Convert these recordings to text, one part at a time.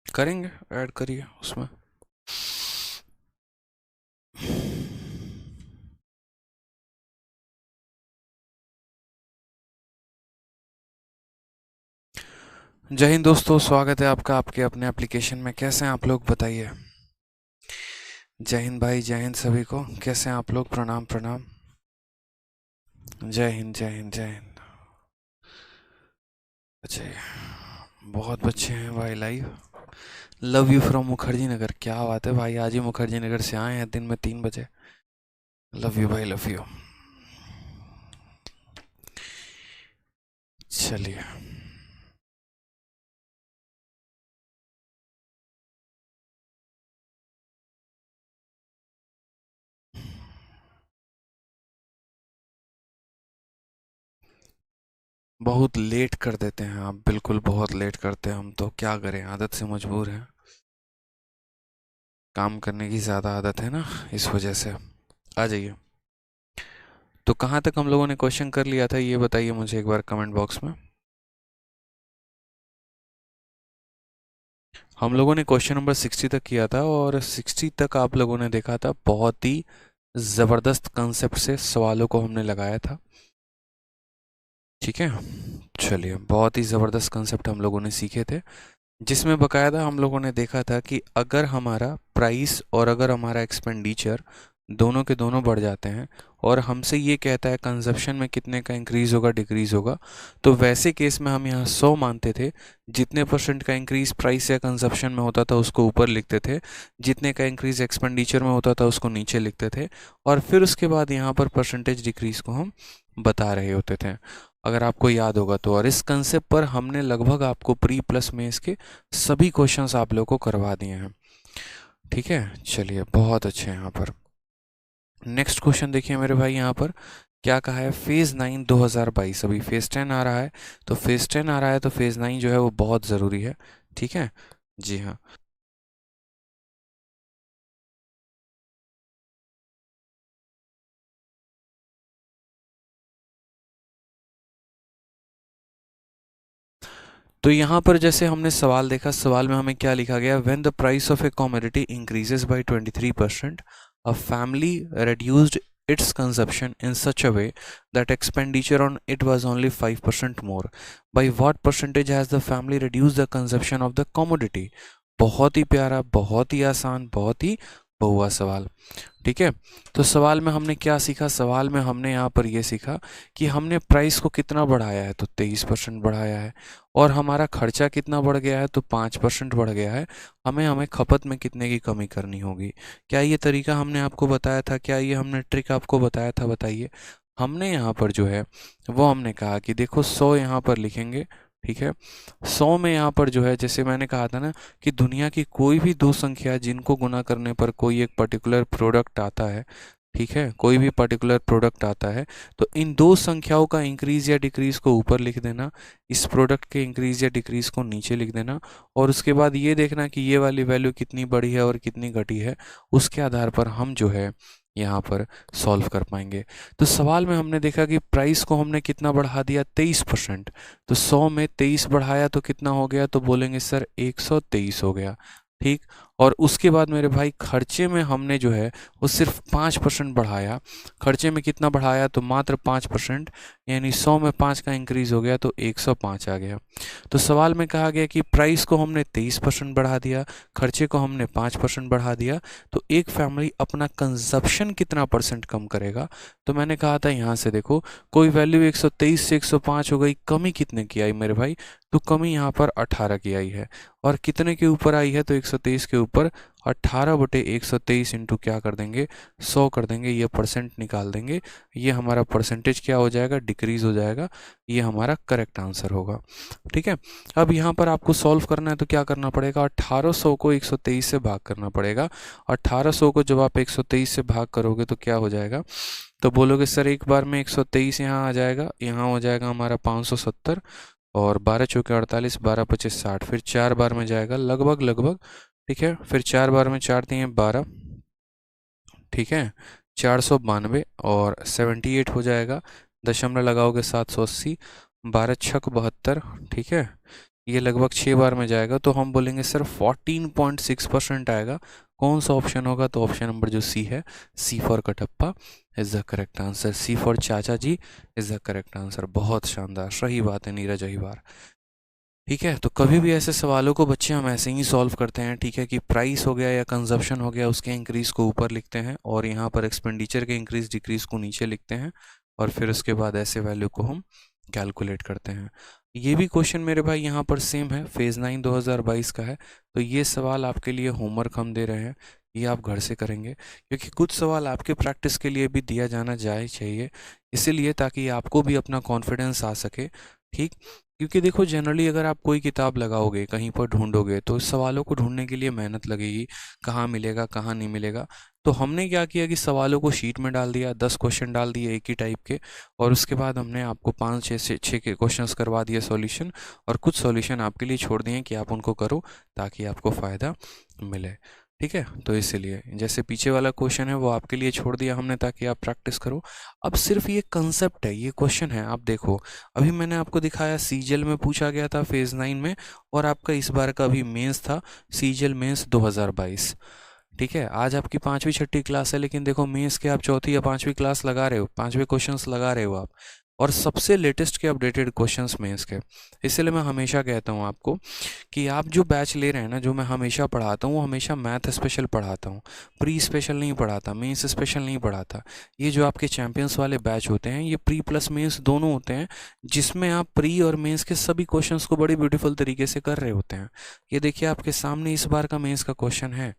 करेंगे, ऐड करिए उसमें। जय हिंद दोस्तों, स्वागत है आपका आपके अपने एप्लीकेशन में। कैसे हैं आप लोग, बताइए। जय हिंद भाई, जय हिंद सभी को। कैसे हैं आप लोग? प्रणाम प्रणाम। जय हिंद, जय हिंद, जय हिंद। अच्छा, बहुत बच्चे हैं भाई live. Love you from Mukherjee Nagar. क्या बात है भाई, आज ही मुखर्जी नगर से आए हैं दिन में 3 बजे। लव यू भाई, लव यू। चलिए, बहुत लेट कर देते हैं आप, बिल्कुल बहुत लेट करते हैं हम तो। क्या करें, आदत से मजबूर हैं। काम करने की ज़्यादा आदत है ना, इस वजह से। आ जाइए। तो कहाँ तक हम लोगों ने क्वेश्चन कर लिया था, ये बताइए मुझे एक बार कमेंट बॉक्स में। हम लोगों ने क्वेश्चन नंबर 60 तक किया था, और 60 तक आप लोगों ने देखा था, बहुत ही ज़बरदस्त कंसेप्ट से सवालों को हमने लगाया था। ठीक है, चलिए, बहुत ही ज़बरदस्त कंसेप्ट हम लोगों ने सीखे थे, जिसमें बकायदा हम लोगों ने देखा था कि अगर हमारा प्राइस और अगर हमारा एक्सपेंडिचर दोनों के दोनों बढ़ जाते हैं, और हमसे ये कहता है कंजप्शन में कितने का इंक्रीज़ होगा डिक्रीज़ होगा, तो वैसे केस में हम यहाँ 100 मानते थे। जितने परसेंट का इंक्रीज़ प्राइस या कंजप्शन में होता था उसको ऊपर लिखते थे, जितने का इंक्रीज़ एक्सपेंडिचर में होता था उसको नीचे लिखते थे, और फिर उसके बाद यहाँ पर परसेंटेज डिक्रीज़ को हम बता रहे होते थे, अगर आपको याद होगा तो। और इस कंसेप्ट पर हमने लगभग आपको प्री प्लस में इसके सभी क्वेश्चंस आप लोगों को करवा दिए हैं। ठीक है, चलिए, बहुत अच्छे हैं यहाँ पर। नेक्स्ट क्वेश्चन देखिए मेरे भाई, यहाँ पर क्या कहा है। फेज़ 9 2022, अभी फेज़ 10 आ रहा है, तो फेज़ 10 आ रहा है तो फेज़ 9 जो है वो बहुत ज़रूरी है। ठीक है, जी हाँ। तो यहाँ पर जैसे हमने सवाल देखा, सवाल में हमें क्या लिखा गया। When the price of A commodity increases by 23%, a family reduced its consumption in such a way that expenditure on it was only 5% more. By what percentage has the family reduced the consumption of the commodity? बहुत ही प्यारा, बहुत ही आसान, बहुत ही बहुआ सवाल। ठीक है, तो सवाल में हमने क्या सीखा। सवाल में हमने यहाँ पर ये सीखा कि हमने प्राइस को कितना बढ़ाया है, तो 23% बढ़ाया है, और हमारा खर्चा कितना बढ़ गया है, तो 5% बढ़ गया है। हमें हमें खपत में कितने की कमी करनी होगी। क्या ये तरीका हमने आपको बताया था? क्या ये हमने ट्रिक आपको बताया था? बताइए। हमने यहाँ पर जो है वो हमने कहा कि देखो 100 यहाँ पर लिखेंगे। ठीक है, 100 में यहाँ पर जो है, जैसे मैंने कहा था ना, कि दुनिया की कोई भी दो संख्या जिनको गुना करने पर कोई एक पर्टिकुलर प्रोडक्ट आता है, ठीक है, कोई भी पर्टिकुलर प्रोडक्ट आता है, तो इन दो संख्याओं का इंक्रीज या डिक्रीज को ऊपर लिख देना, इस प्रोडक्ट के इंक्रीज या डिक्रीज को नीचे लिख देना, और उसके बाद ये देखना कि ये वाली वैल्यू कितनी बढ़ी है और कितनी घटी है। उसके आधार पर हम जो है यहाँ पर सॉल्व कर पाएंगे। तो सवाल में हमने देखा कि प्राइस को हमने कितना बढ़ा दिया, 23%। तो 100 में 23 बढ़ाया तो कितना हो गया, तो बोलेंगे सर 123 हो गया। ठीक, और उसके बाद मेरे भाई खर्चे में हमने जो है वो सिर्फ 5% बढ़ाया। खर्चे में कितना बढ़ाया, तो मात्र 5%, यानी 100 में 5 का इंक्रीज हो गया तो 105 आ गया। तो सवाल में कहा गया कि प्राइस को हमने 23% बढ़ा दिया, खर्चे को हमने 5% बढ़ा दिया, तो एक फैमिली अपना कंजप्शन कितना परसेंट कम करेगा। तो मैंने कहा था यहाँ से देखो, कोई वैल्यू 123 से 105 हो गई, कमी कितने की आई मेरे भाई, तो कमी यहाँ पर 18 की आई है। और कितने के ऊपर आई है, तो 123 के ऊपर 18/123 इंटू क्या कर देंगे, 100 कर देंगे, ये परसेंट निकाल देंगे, ये हमारा परसेंटेज क्या हो जाएगा, डिक्रीज हो जाएगा। ये हमारा करेक्ट आंसर होगा। ठीक है, अब यहाँ पर आपको सॉल्व करना है तो क्या करना पड़ेगा, 1800 को 123 से भाग करना पड़ेगा। 1800 को जब आप 123 से भाग करोगे तो क्या हो जाएगा, तो बोलोगे सर एक बार में 123 यहाँ आ जाएगा, यहाँ हो जाएगा हमारा 570, और 12 चौके 48, 12 25 60, फिर 4 बार में जाएगा लगभग लगभग। ठीक है, फिर 4 बार में 4 दिए 12, ठीक है, 492, और 78 हो जाएगा। दशमलव लगाओगे 780, 12 छक 72। ठीक है, ये लगभग 6 बार में जाएगा, तो हम बोलेंगे सर 14.6% आएगा। कौन सा ऑप्शन होगा? तो ऑप्शन नंबर जो सी है, C for Kattappa is the correct answer. C for चाचा जी इज द करेक्ट आंसर। बहुत शानदार, सही बात है नीरज अहिबार। ठीक है, तो कभी भी ऐसे सवालों को बच्चे हम ऐसे ही सॉल्व करते हैं। ठीक है, कि प्राइस हो गया या कंजप्शन हो गया, उसके इंक्रीज को ऊपर लिखते हैं और यहाँ पर एक्सपेंडिचर के इंक्रीज डिक्रीज को नीचे लिखते हैं, और फिर उसके बाद ऐसे वैल्यू को हम कैलकुलेट करते हैं। ये भी क्वेश्चन मेरे भाई यहाँ पर सेम है, फेज़ 9 2022 का है। तो ये सवाल आपके लिए होमवर्क हम दे रहे हैं, ये आप घर से करेंगे, क्योंकि कुछ सवाल आपके प्रैक्टिस के लिए भी दिया जाना चाहिए, इसीलिए ताकि आपको भी अपना कॉन्फिडेंस आ सके। ठीक, क्योंकि देखो जनरली अगर आप कोई किताब लगाओगे, कहीं पर ढूंढोगे, तो इस सवालों को ढूंढने के लिए मेहनत लगेगी, कहाँ मिलेगा कहाँ नहीं मिलेगा। तो हमने क्या किया कि सवालों को शीट में डाल दिया, 10 क्वेश्चन डाल दिए एक ही टाइप के, और उसके बाद हमने आपको 5-6 के क्वेश्चंस करवा दिए सॉल्यूशन, और कुछ सॉल्यूशन आपके लिए छोड़ दिए कि आप उनको करो ताकि आपको फ़ायदा मिले। ठीक है, तो इसीलिए जैसे पीछे वाला क्वेश्चन है वो आपके लिए छोड़ दिया हमने ताकि आप प्रैक्टिस करो। अब सिर्फ ये कंसेप्ट है, ये क्वेश्चन है, आप देखो अभी मैंने आपको दिखाया सीजीएल में पूछा गया था फेज़ 9 में, और आपका इस बार का अभी मेंस था, सीजीएल मेंस 2022। ठीक है, आज आपकी 5वीं 6ठी क्लास है, लेकिन देखो मेंस के आप 4थी या 5वीं क्लास लगा रहे हो, 5वें क्वेश्चंस लगा रहे हो आप, और सबसे लेटेस्ट के अपडेटेड क्वेश्चंस मेंस के। इसलिए मैं हमेशा कहता हूँ आपको कि आप जो बैच ले रहे हैं ना, जो मैं हमेशा पढ़ाता हूँ, वो हमेशा मैथ स्पेशल पढ़ाता हूँ, प्री स्पेशल नहीं पढ़ाता, मेंस स्पेशल नहीं पढ़ाता। ये जो आपके चैंपियंस वाले बैच होते हैं, ये प्री प्लस मेंस दोनों होते हैं, जिसमें आप प्री और मेंस के सभी क्वेश्चंस को बड़े ब्यूटीफुल तरीके से कर रहे होते हैं। ये देखिए आपके सामने इस बार का मेंस का क्वेश्चन है।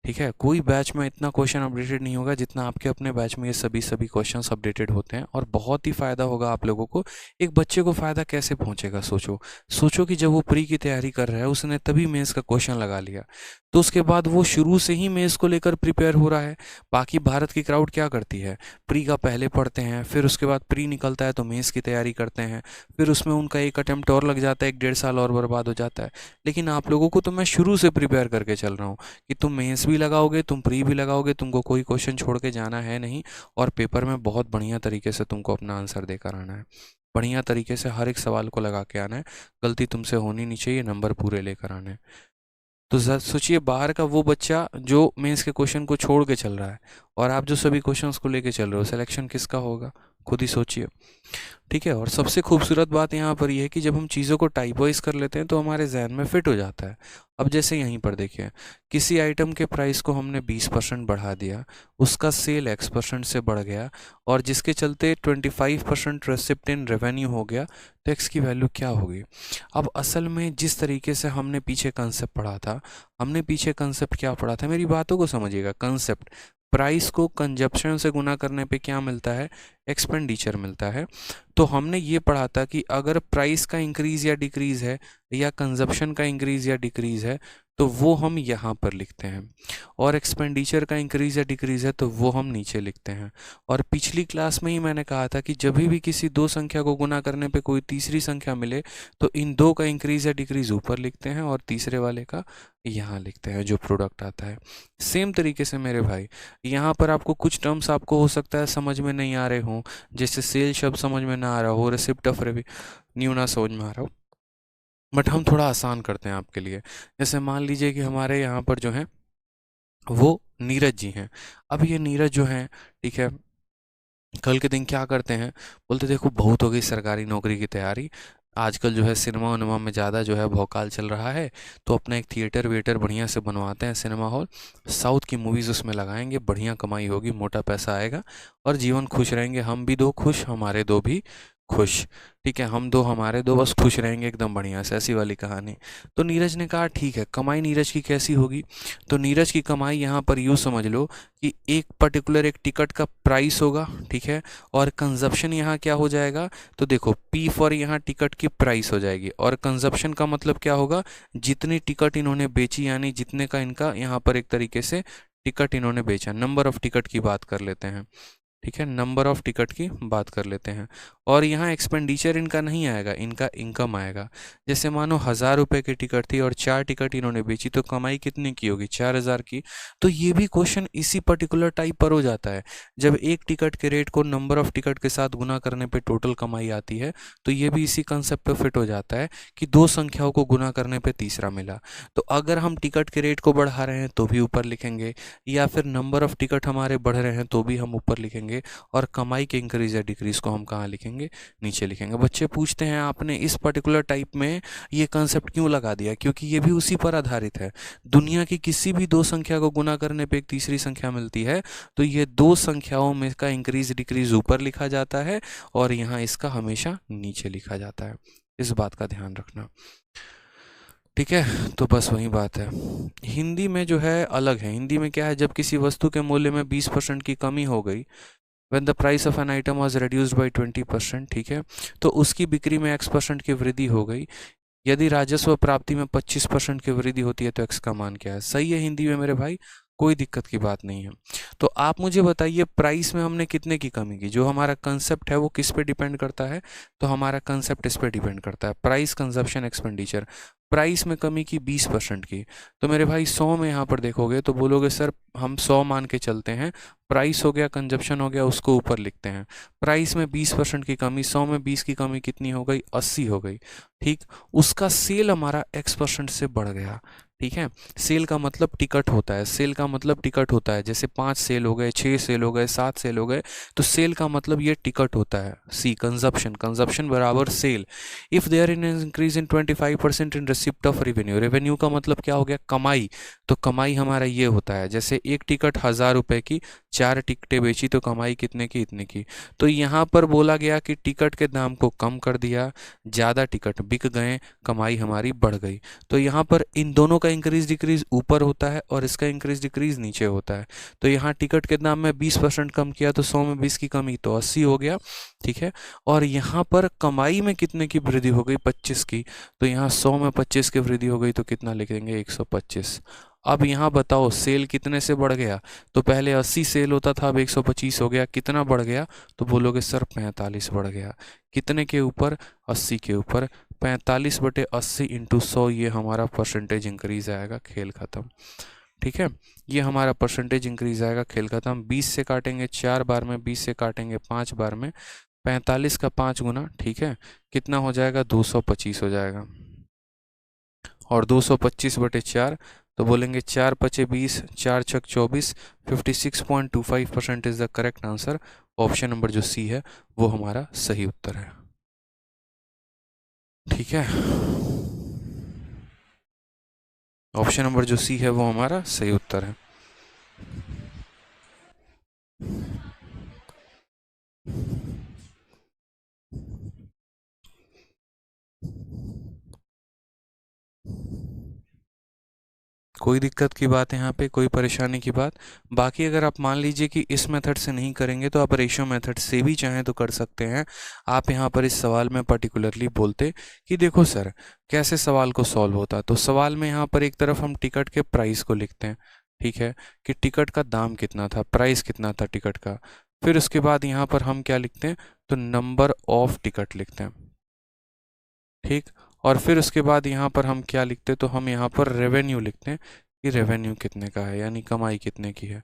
ठीक है, कोई बैच में इतना क्वेश्चन अपडेटेड नहीं होगा जितना आपके अपने बैच में ये सभी क्वेश्चंस अपडेटेड होते हैं, और बहुत ही फ़ायदा होगा आप लोगों को। एक बच्चे को फ़ायदा कैसे पहुंचेगा, सोचो सोचो कि जब वो प्री की तैयारी कर रहा है, उसने तभी मेंस का क्वेश्चन लगा लिया, तो उसके बाद वो शुरू से ही मेंस को लेकर प्रिपेयर हो रहा है। बाकी भारत की क्राउड क्या करती है, प्री का पहले पढ़ते हैं, फिर उसके बाद प्री निकलता है तो मेंस की तैयारी करते हैं, फिर उसमें उनका एक अटेम्प्ट और लग जाता है, 1-1.5 साल और बर्बाद हो जाता है। लेकिन आप लोगों को तो मैं शुरू से प्रिपेयर करके चल रहा हूँ कि तुम मेंस भी लगाओगे, तुम प्री भी लगाओगे, तुमको कोई क्वेश्चन छोड़ के जाना है नहीं, और पेपर में बहुत बढ़िया तरीके से तुमको अपना आंसर देकर आना है, बढ़िया तरीके से हर एक सवाल को लगा के आना है, गलती तुमसे होनी नहीं चाहिए, नंबर पूरे लेकर आने हैं। तो सोचिए बाहर का वो बच्चा जो मेंस के क्वेश्चन को छोड़ के चल रहा है, और आप जो सभी क्वेश्चंस को लेके चल रहे हो, सिलेक्शन किसका होगा, खुद ही सोचिए। ठीक है, और सबसे खूबसूरत बात यहाँ पर यह है कि जब हम चीज़ों को टाइपवाइज कर लेते हैं तो हमारे जहन में फिट हो जाता है। अब जैसे यहीं पर देखिए, किसी आइटम के प्राइस को हमने 20% बढ़ा दिया, उसका सेल X% से बढ़ गया, और जिसके चलते 25% रेसिप्ट इन रेवेन्यू हो गया, तो X की वैल्यू क्या होगी? अब असल में जिस तरीके से हमने पीछे कंसेप्ट पढ़ा था, हमने पीछे कंसेप्ट क्या पढ़ा था, मेरी बातों को समझिएगा। कंसेप्ट, प्राइस को कंजप्शन से गुना करने पे क्या मिलता है, एक्सपेंडिचर मिलता है। तो हमने ये पढ़ा था कि अगर प्राइस का इंक्रीज या डिक्रीज है, या कंजप्शन का इंक्रीज या डिक्रीज है, तो वो हम यहाँ पर लिखते हैं, और एक्सपेंडिचर का इंक्रीज या डिक्रीज है तो वो हम नीचे लिखते हैं। और पिछली क्लास में ही मैंने कहा था कि जब भी किसी दो संख्या को गुना करने पे कोई तीसरी संख्या मिले, तो इन दो का इंक्रीज या डिक्रीज ऊपर लिखते हैं, और तीसरे वाले का यहाँ लिखते हैं जो प्रोडक्ट आता है। सेम तरीके से मेरे भाई, यहाँ पर आपको कुछ टर्म्स आपको हो सकता है समझ में नहीं आ रहे हों, जैसे सेल शब्द समझ में ना आ रहा हो, रिसिप्ट ऑफ रेवेन्यू ना समझ में आ रहा हो, बट हम थोड़ा आसान करते हैं आपके लिए। जैसे मान लीजिए कि हमारे यहाँ पर जो है वो नीरज जी हैं। अब ये नीरज जो हैं, ठीक है, कल के दिन क्या करते हैं, बोलते देखो बहुत हो गई सरकारी नौकरी की तैयारी, आजकल जो है सिनेमा उनमा में ज़्यादा जो है भौकाल चल रहा है, तो अपना एक थिएटर वेटर बढ़िया से बनवाते हैं, सिनेमा हॉल, साउथ की मूवीज़ उसमें लगाएंगे, बढ़िया कमाई होगी, मोटा पैसा आएगा, और जीवन खुश रहेंगे, हम भी दो खुश, हमारे दो भी खुश। ठीक है, हम दो हमारे दो बस खुश रहेंगे एकदम बढ़िया से, ऐसी वाली कहानी। तो नीरज ने कहा ठीक है, कमाई नीरज की कैसी होगी, तो नीरज की कमाई यहाँ पर यूँ समझ लो कि एक पर्टिकुलर एक टिकट का प्राइस होगा, ठीक है, और कंजप्शन यहाँ क्या हो जाएगा, तो देखो पी फॉर यहाँ टिकट की प्राइस हो जाएगी, और कंजप्शन का मतलब क्या होगा, जितनी टिकट इन्होंने बेची, यानी जितने का इनका यहाँ पर एक तरीके से टिकट इन्होंने बेचा, नंबर ऑफ टिकट की बात कर लेते हैं। ठीक है, नंबर ऑफ टिकट की बात कर लेते हैं, और यहाँ एक्सपेंडिचर इनका नहीं आएगा, इनका इनकम आएगा। जैसे मानो 1000 रुपये की टिकट थी और 4 टिकट इन्होंने बेची, तो कमाई कितने की होगी, 4000 की। तो ये भी क्वेश्चन इसी पर्टिकुलर टाइप पर हो जाता है। जब एक टिकट के रेट को नंबर ऑफ टिकट के साथ गुना करने पे टोटल कमाई आती है, तो ये भी इसी कंसेप्ट पे फिट हो जाता है कि दो संख्याओं को गुना करने पे तीसरा मिला। तो अगर हम टिकट के रेट को बढ़ा रहे हैं तो भी ऊपर लिखेंगे, या फिर नंबर ऑफ टिकट हमारे बढ़ रहे हैं तो भी हम ऊपर लिखेंगे, और कमाई के इंक्रीज या डिक्रीज को हम कहाँ लिखेंगे, नीचे लिखेंगे। बच्चे पूछते हैं आपने इस पर्टिकुलर टाइप में ये कंसेप्ट क्यों लगा दिया, क्योंकि ये भी उसी पर आधारित है। दुनिया की किसी भी दो संख्या को गुना करने पे एक तीसरी संख्या मिलती है, तो ये दो संख्याओं में का इंक्रीज डिक्रीज ऊपर लिखा जाता है और यहाँ इसका हमेशा नीचे लिखा जाता है। इस बात का ध्यान रखना, ठीक है। तो बस वही बात है। हिंदी में जो है अलग है। हिंदी में क्या है, जब किसी वस्तु के मूल्य में 20% की कमी हो गई, when the price of an item was reduced by 20%, ठीक है, तो उसकी बिक्री में x% की वृद्धि हो गई। यदि राजस्व प्राप्ति में 25% की वृद्धि होती है तो x का मान क्या है। सही है हिंदी में मेरे भाई, कोई दिक्कत की बात नहीं है। तो आप मुझे बताइए प्राइस में हमने कितने की कमी की। जो हमारा कंसेप्ट है वो किस पे डिपेंड करता है, तो हमारा कंसेप्ट इस पे डिपेंड करता है, प्राइस कंजप्शन एक्सपेंडिचर। प्राइस में कमी की 20% की, तो मेरे भाई 100 में यहाँ पर देखोगे तो बोलोगे सर हम 100 मान के चलते हैं, प्राइस हो गया कंजप्शन हो गया उसको ऊपर लिखते हैं। प्राइस में 20% की कमी, 100 में 20 की कमी कितनी हो गई, 80 हो गई, ठीक। उसका सेल हमारा x% से बढ़ गया, ठीक है। सेल का मतलब टिकट होता है, सेल का मतलब टिकट होता है। जैसे 5 सेल हो गए, 6 सेल हो गए, 7 सेल हो गए, तो सेल का मतलब ये टिकट होता है। सी कंजप्शन, कंजप्शन बराबर sale. If there in increase in 25% in receipt of revenue, revenue का मतलब क्या हो गया, कमाई। तो कमाई हमारा ये होता है, जैसे एक टिकट 1000 रुपये की, 4 टिकटें बेची तो कमाई कितने की, इतने की। तो यहाँ पर बोला गया कि टिकट के दाम को कम कर दिया, ज़्यादा टिकट बिक गए, कमाई हमारी बढ़ गई। तो यहाँ पर इन दोनों का इंक्रीज डिक्रीज ऊपर होता है और इसका इंक्रीज डिक्रीज नीचे होता है। तो यहाँ टिकट के दाम में 20% कम किया तो 100 में 20 की कमी तो 80 हो गया, ठीक है। और यहाँ पर कमाई में कितने की वृद्धि हो गई, 25 की, तो यहाँ 100 में 25 की वृद्धि हो गई तो कितना लिख देंगे, 125। अब यहाँ बताओ सेल कितने से बढ़ गया, तो पहले 80 सेल होता था, अब 125 हो गया, कितना बढ़ गया, तो बोलोगे सर 45 बढ़ गया। कितने के ऊपर, 80 के ऊपर। 45/80 इंटू 100, ये हमारा परसेंटेज इंक्रीज आएगा, खेल खत्म, ठीक है। ये हमारा परसेंटेज इंक्रीज आएगा, खेल खत्म। 20 से काटेंगे 4 बार में, 20 से काटेंगे 5 बार में, 45 का 5 गुना, ठीक है, कितना हो जाएगा, 225 हो जाएगा। और 225/4, तो बोलेंगे 4 पचे 20, 4 छक 24, 56.25% is the correct answer. Option number जो सी है वो हमारा सही उत्तर है, ठीक है। ऑप्शन नंबर जो सी है वो हमारा सही उत्तर है। कोई दिक्कत की बात है यहाँ पे, कोई परेशानी की बात। बाकी अगर आप मान लीजिए कि इस मेथड से नहीं करेंगे तो आप रेशियो मेथड से भी चाहें तो कर सकते हैं। आप यहाँ पर इस सवाल में पर्टिकुलरली बोलते कि देखो सर कैसे सवाल को सॉल्व होता, तो सवाल में यहाँ पर एक तरफ हम टिकट के प्राइस को लिखते हैं, ठीक है, कि टिकट का दाम कितना था, प्राइस कितना था टिकट का। फिर उसके बाद यहाँ पर हम क्या लिखते हैं, तो नंबर ऑफ टिकट लिखते हैं, ठीक। और फिर उसके बाद यहाँ पर हम क्या लिखते हैं, तो हम यहाँ पर रेवेन्यू लिखते हैं कि रेवेन्यू कितने का है, यानी कमाई कितने की है,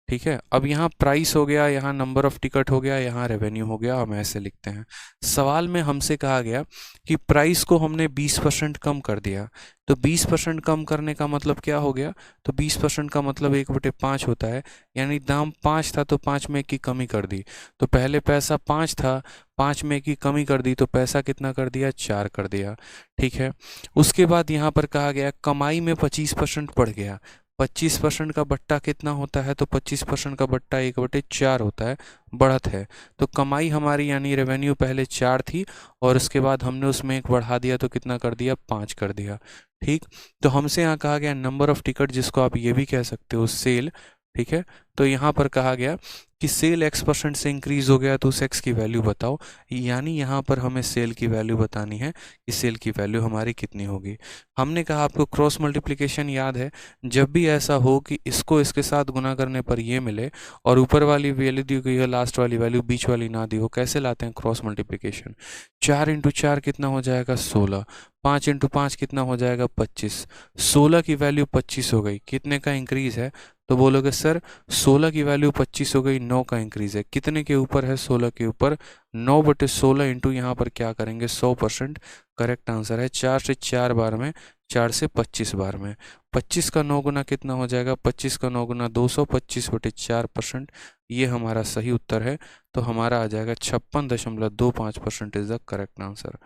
ठीक है। अब यहाँ प्राइस हो गया, यहाँ नंबर ऑफ टिकट हो गया, यहाँ रेवेन्यू हो गया, हम ऐसे लिखते हैं। सवाल में हमसे कहा गया कि प्राइस को हमने 20% कम कर दिया, तो 20% कम करने का मतलब क्या हो गया, तो 20% का मतलब 1/5 होता है, यानी दाम 5 था तो 5 में 1 की कमी कर दी। तो पहले पैसा 5 था, 5 में 1 की कमी कर दी तो पैसा कितना कर दिया, 4 कर दिया, ठीक है। उसके बाद यहाँ पर कहा गया कमाई में 25% बढ़ गया। 25% का बट्टा कितना होता है, तो 25% का बट्टा 1/4 होता है, बढ़त है। तो कमाई हमारी यानी रेवेन्यू पहले 4 थी और उसके बाद हमने उसमें 1 बढ़ा दिया तो कितना कर दिया, 5 कर दिया, ठीक। तो हमसे यहाँ कहा गया नंबर ऑफ टिकट, जिसको आप ये भी कह सकते हो सेल, ठीक है। तो यहाँ पर कहा गया कि सेल x% से इंक्रीज हो गया तो उस x की वैल्यू बताओ, यानी यहाँ पर हमें सेल की वैल्यू बतानी है कि सेल की वैल्यू हमारी कितनी होगी। हमने कहा आपको क्रॉस मल्टीप्लिकेशन याद है, जब भी ऐसा हो कि इसको इसके साथ गुना करने पर ये मिले और ऊपर वाली वैल्यू दी गई हो, लास्ट वाली वैल्यू बीच वाली ना दी हो, कैसे लाते हैं क्रॉस मल्टीप्लिकेशन। 4 × 4 कितना हो जाएगा 16, 5 × 5 कितना हो जाएगा 25, 16 की वैल्यू 25 हो गई, कितने का इंक्रीज है। तो बोलोगे सर 16 की वैल्यू 25 हो गई, 9 का इंक्रीज है, कितने के ऊपर है 16 के ऊपर 9/16 इंटू यहाँ पर क्या करेंगे 100%। करेक्ट आंसर है 4 से 4 बार में, 4 से 25 बार में। 25 का 9 गुना कितना हो जाएगा, 25 का 9 गुना 200, 25/4%, ये हमारा सही उत्तर है। तो हमारा आ जाएगा 56.25% इज द करेक्ट आंसर।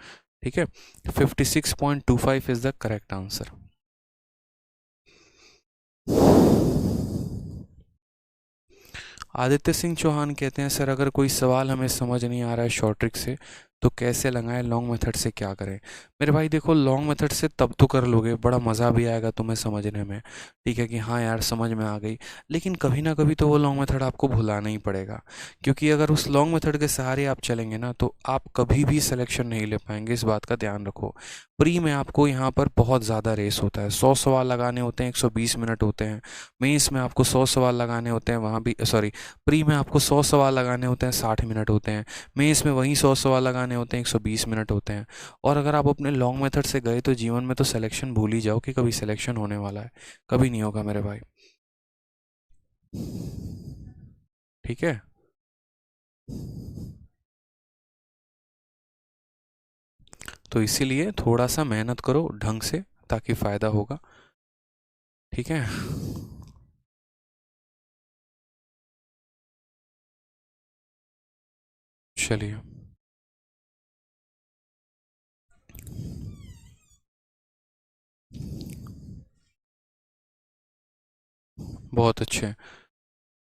ठीक है, 56.25 is the correct answer. Aditya Singh Chauhan कहते हैं सर अगर कोई सवाल हमें समझ नहीं आ रहा है शॉर्ट ट्रिक से तो कैसे लगाएं, लॉन्ग मेथड से क्या करें। मेरे भाई देखो, लॉन्ग मेथड से तब तो कर लोगे, बड़ा मज़ा भी आएगा तुम्हें समझने में, ठीक है कि हाँ यार समझ में आ गई, लेकिन कभी ना कभी तो वो लॉन्ग मेथड आपको भुलाना ही पड़ेगा, क्योंकि अगर उस लॉन्ग मेथड के सहारे आप चलेंगे ना तो आप कभी भी सिलेक्शन नहीं ले पाएंगे, इस बात का ध्यान रखो। प्री में आपको यहाँ पर बहुत ज़्यादा रेस होता है, 100 सवाल लगाने होते हैं, 120 मिनट होते हैं। मेंस में आपको 100 सवाल लगाने होते हैं, वहाँ भी सॉरी, प्री में आपको 100 सवाल लगाने होते हैं, 60 मिनट होते हैं। मेंस में वही 100 सवाल लगाने होते हैं, 120 मिनट होते हैं। और अगर आप अपने लॉन्ग मेथड से गए तो जीवन में तो सिलेक्शन भूल ही जाओ कि कभी सिलेक्शन होने वाला है, कभी नहीं होगा मेरे भाई। ठीक है, तो इसीलिए थोड़ा सा मेहनत करो ढंग से, ताकि फ़ायदा होगा। ठीक है, चलिए, बहुत अच्छे,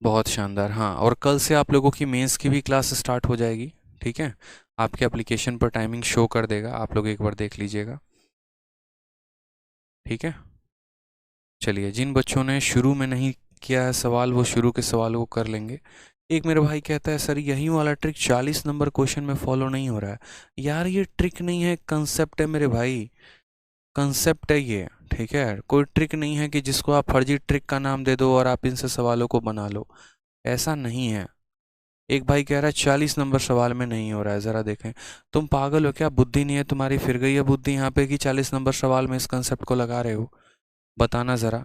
बहुत शानदार। हाँ, और कल से आप लोगों की मेंस की भी क्लास स्टार्ट हो जाएगी। ठीक है, आपके एप्लीकेशन पर टाइमिंग शो कर देगा, आप लोग एक बार देख लीजिएगा। ठीक है, चलिए, जिन बच्चों ने शुरू में नहीं किया है सवाल वो शुरू के सवाल को कर लेंगे। एक मेरा भाई कहता है सर यही वाला ट्रिक 40 नंबर क्वेश्चन में फॉलो नहीं हो रहा है। यार ये ट्रिक नहीं है, कंसेप्ट है मेरे भाई, कंसेप्ट है ये। ठीक है, कोई ट्रिक नहीं है कि जिसको आप फर्जी ट्रिक का नाम दे दो और आप इनसे सवालों को बना लो, ऐसा नहीं है। एक भाई कह रहा है 40 नंबर सवाल में नहीं हो रहा है, ज़रा देखें। तुम पागल हो क्या, बुद्धि नहीं है तुम्हारी, फिर गई है बुद्धि यहाँ पे कि 40 नंबर सवाल में इस कंसेप्ट को लगा रहे हो, बताना ज़रा।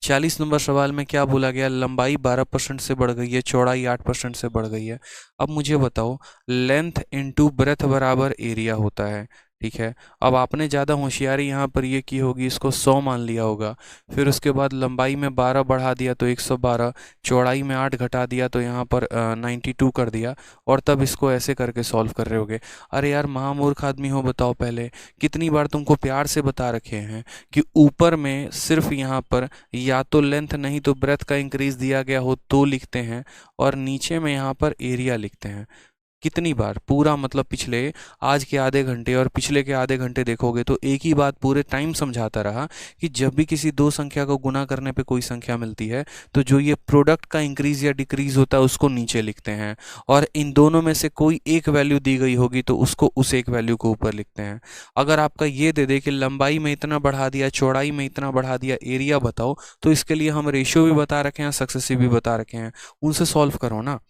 40 नंबर सवाल में क्या बोला गया, लंबाई 12% से बढ़ गई है, चौड़ाई 8% से बढ़ गई है। अब मुझे बताओ, लेंथ इंटू ब्रेथ बराबर एरिया होता है। ठीक है, अब आपने ज़्यादा होशियारी यहाँ पर ये की होगी, इसको 100 मान लिया होगा, फिर उसके बाद लंबाई में 12 बढ़ा दिया तो 112, चौड़ाई में 8 घटा दिया तो यहाँ पर 92 कर दिया, और तब इसको ऐसे करके सॉल्व कर रहे होगे। अरे यार महामूर्ख आदमी हो, बताओ पहले, कितनी बार तुमको प्यार से बता रखे हैं कि ऊपर में सिर्फ यहाँ पर या तो लेंथ नहीं तो ब्रेथ का इंक्रीज दिया गया हो तो लिखते हैं, और नीचे में यहाँ पर एरिया लिखते हैं। कितनी बार, पूरा मतलब पिछले, आज के आधे घंटे और पिछले के आधे घंटे देखोगे तो एक ही बात पूरे टाइम समझाता रहा कि जब भी किसी दो संख्या को गुना करने पे कोई संख्या मिलती है तो जो ये प्रोडक्ट का इंक्रीज या डिक्रीज होता है उसको नीचे लिखते हैं, और इन दोनों में से कोई एक वैल्यू दी गई होगी तो उसको उस एक वैल्यू को ऊपर लिखते हैं। अगर आपका ये दे दे कि लंबाई में इतना बढ़ा दिया, चौड़ाई में इतना बढ़ा दिया, एरिया बताओ, तो इसके लिए हम रेशियो भी बता रखे हैं, सक्सेसिव भी बता रखे हैं, उनसे सॉल्व करो ना।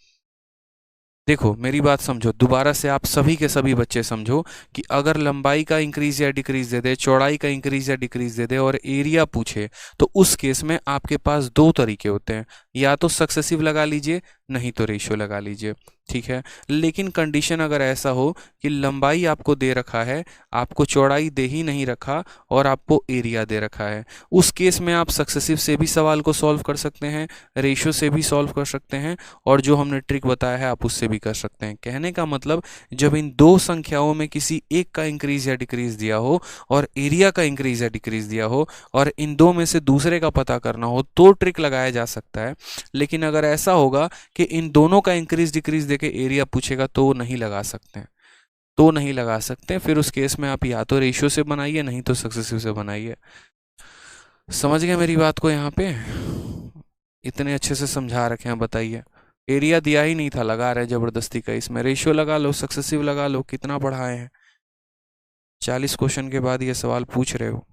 देखो मेरी बात समझो, दोबारा से आप सभी के सभी बच्चे समझो कि अगर लंबाई का इंक्रीज या डिक्रीज दे दे, चौड़ाई का इंक्रीज या डिक्रीज दे दे और एरिया पूछे, तो उस केस में आपके पास दो तरीके होते हैं, या तो सक्सेसिव लगा लीजिए, नहीं तो रेशियो लगा लीजिए। ठीक है, लेकिन कंडीशन अगर ऐसा हो कि लंबाई आपको दे रखा है, आपको चौड़ाई दे ही नहीं रखा, और आपको एरिया दे रखा है, उस केस में आप सक्सेसिव से भी सवाल को सॉल्व कर सकते हैं, रेशियो से भी सॉल्व कर सकते हैं, और जो हमने ट्रिक बताया है आप उससे भी कर सकते हैं। कहने का मतलब, जब इन दो संख्याओं में किसी एक का इंक्रीज या डिक्रीज दिया हो और एरिया का इंक्रीज या डिक्रीज दिया हो और इन दो में से दूसरे का पता करना हो तो ट्रिक लगाया जा सकता है। लेकिन अगर ऐसा होगा कि इन दोनों का इंक्रीज डिक्रीज देके एरिया पूछेगा तो नहीं लगा सकते हैं, तो नहीं लगा सकते। फिर उस केस में आप या तो रेशियो से बनाइए, नहीं तो सक्सेसिव से बनाइए। समझ गए मेरी बात को यहाँ पे? इतने अच्छे से समझा रखे हैं, बताइए। एरिया दिया ही नहीं था, लगा रहे जबरदस्ती का, इसमें रेशियो लगा लो, सक्सेसिव लगा लो, कितना पढ़ाए हैं। 40 क्वेश्चन के बाद ये सवाल पूछ रहे हो।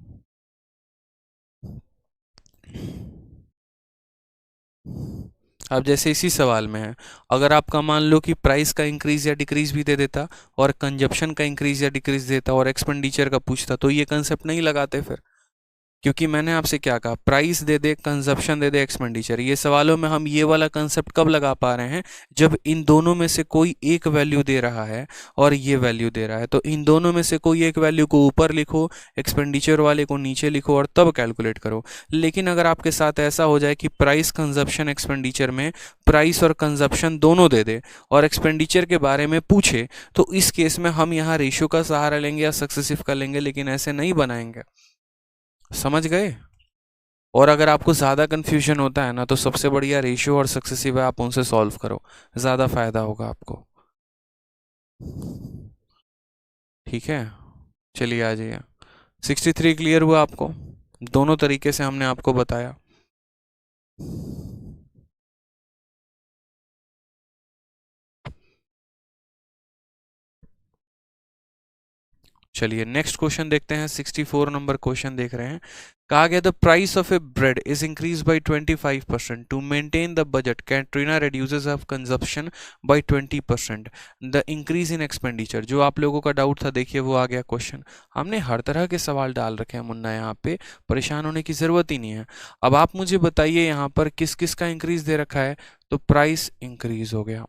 अब जैसे इसी सवाल में है, अगर आपका मान लो कि प्राइस का इंक्रीज या डिक्रीज भी दे देता और कंजप्शन का इंक्रीज या डिक्रीज देता और एक्सपेंडिचर का पूछता, तो ये कंसेप्ट नहीं लगाते फिर। क्योंकि मैंने आपसे क्या कहा, प्राइस दे दे, कंजप्शन दे दे, एक्सपेंडिचर, ये सवालों में हम ये वाला कंसेप्ट कब लगा पा रहे हैं, जब इन दोनों में से कोई एक वैल्यू दे रहा है और ये वैल्यू दे रहा है, तो इन दोनों में से कोई एक वैल्यू को ऊपर लिखो, एक्सपेंडिचर वाले को नीचे लिखो और तब कैलकुलेट करो। लेकिन अगर आपके साथ ऐसा हो जाए कि प्राइस, कंजप्शन, एक्सपेंडिचर में प्राइस और कंजप्शन दोनों दे दे और एक्सपेंडिचर के बारे में पूछे, तो इस केस में हम यहाँ रेशियो का सहारा लेंगे या सक्सेसिव का लेंगे, लेकिन ऐसे नहीं बनाएंगे। समझ गए? और अगर आपको ज़्यादा कन्फ्यूजन होता है ना, तो सबसे बढ़िया रेशियो और सक्सेसिव है, आप उनसे सॉल्व करो, ज़्यादा फायदा होगा आपको। ठीक है, चलिए आ जाइए। 63 क्लियर हुआ आपको? दोनों तरीके से हमने आपको बताया। चलिए नेक्स्ट क्वेश्चन देखते हैं। 64 नंबर क्वेश्चन देख रहे हैं। कहा गया, the price of a bread is increase by 25%। To maintain the budget, Katrina reduces of consumption by 20%। The increase in expenditure. जो आप लोगों का डाउट था, देखिए वो आ गया क्वेश्चन। हमने हर तरह के सवाल डाल रखे हैं मुन्ना, यहाँ पे परेशान होने की जरूरत ही नहीं है। अब आप मुझे बताइए यहाँ पर किस किस का इंक्रीज दे रखा है, तो प्राइस इंक्रीज हो गया,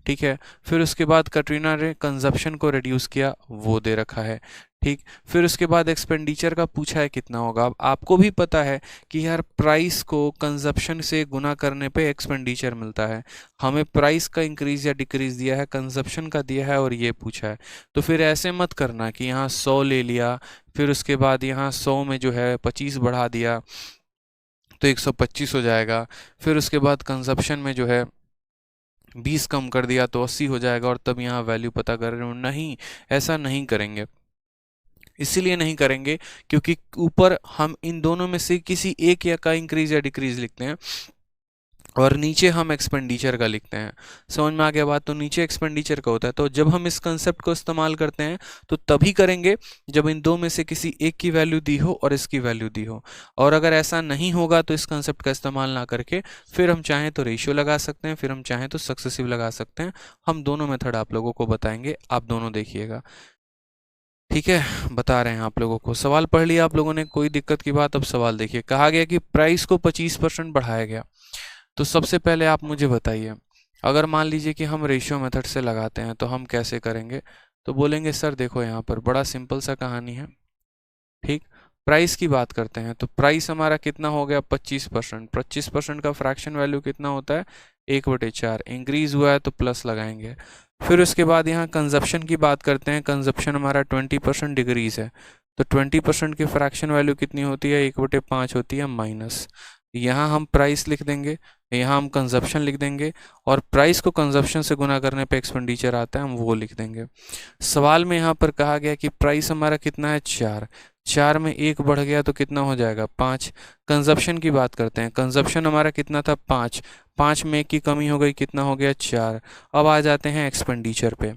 ठीक है। फिर उसके बाद कटरीना ने कंजप्शन को रिड्यूस किया, वो दे रखा है, ठीक। फिर उसके बाद एक्सपेंडिचर का पूछा है कितना होगा। अब आपको भी पता है कि यार प्राइस को कंजप्शन से गुना करने पे एक्सपेंडिचर मिलता है। हमें प्राइस का इंक्रीज या डिक्रीज दिया है, कंजप्शन का दिया है और ये पूछा है। तो फिर ऐसे मत करना कि यहाँ 100 ले लिया, फिर उसके बाद यहाँ 100 में जो है 25 बढ़ा दिया तो 125 हो जाएगा। फिर उसके बाद कंजप्शन में जो है 20 कम कर दिया तो 80 हो जाएगा और तब यहाँ वैल्यू पता कर रहे हो। नहीं, ऐसा नहीं करेंगे। इसीलिए नहीं करेंगे क्योंकि ऊपर हम इन दोनों में से किसी एक या का इंक्रीज या डिक्रीज लिखते हैं और नीचे हम एक्सपेंडिचर का लिखते हैं। समझ में आ गया बात? तो नीचे एक्सपेंडिचर का होता है। तो जब हम इस कंसेप्ट को इस्तेमाल करते हैं तो तभी करेंगे जब इन दो में से किसी एक की वैल्यू दी हो और इसकी वैल्यू दी हो। और अगर ऐसा नहीं होगा तो इस कंसेप्ट का इस्तेमाल ना करके फिर हम चाहें तो रेशियो लगा सकते हैं, फिर हम चाहें तो सक्सेसिव लगा सकते हैं। हम दोनों मेथड आप लोगों को बताएंगे, आप दोनों देखिएगा, ठीक है। बता रहे हैं आप लोगों को। सवाल पढ़ लिया आप लोगों ने, कोई दिक्कत की बात? अब सवाल देखिए। कहा गया कि प्राइस को 25% बढ़ाया गया। तो सबसे पहले आप मुझे बताइए, अगर मान लीजिए कि हम रेशियो मेथड से लगाते हैं तो हम कैसे करेंगे? तो बोलेंगे सर देखो यहाँ पर बड़ा सिंपल सा कहानी है, ठीक। प्राइस की बात करते हैं तो प्राइस हमारा कितना हो गया? 25%। 25% का फ्रैक्शन वैल्यू कितना होता है? 1/4। इंक्रीज हुआ है तो प्लस लगाएंगे। फिर उसके बाद यहाँ कंजप्शन की बात करते हैं। कंजप्शन हमारा 20% डिक्रीज है, तो 20% की फ्रैक्शन वैल्यू कितनी होती है? 1/5 होती है माइनस। यहाँ हम प्राइस लिख देंगे, यहाँ हम कंजप्शन लिख देंगे और प्राइस को कंजप्शन से गुना करने पे एक्सपेंडिचर आता है, हम वो लिख देंगे। सवाल में यहाँ पर कहा गया कि प्राइस हमारा कितना है? 4। 4 में 1 बढ़ गया तो कितना हो जाएगा? 5। कंजप्शन की बात करते हैं। कंजप्शन हमारा कितना था? 5। 5 में 1 की कमी हो गई, कितना हो गया? 4। अब आ जाते हैं एक्सपेंडिचर पे,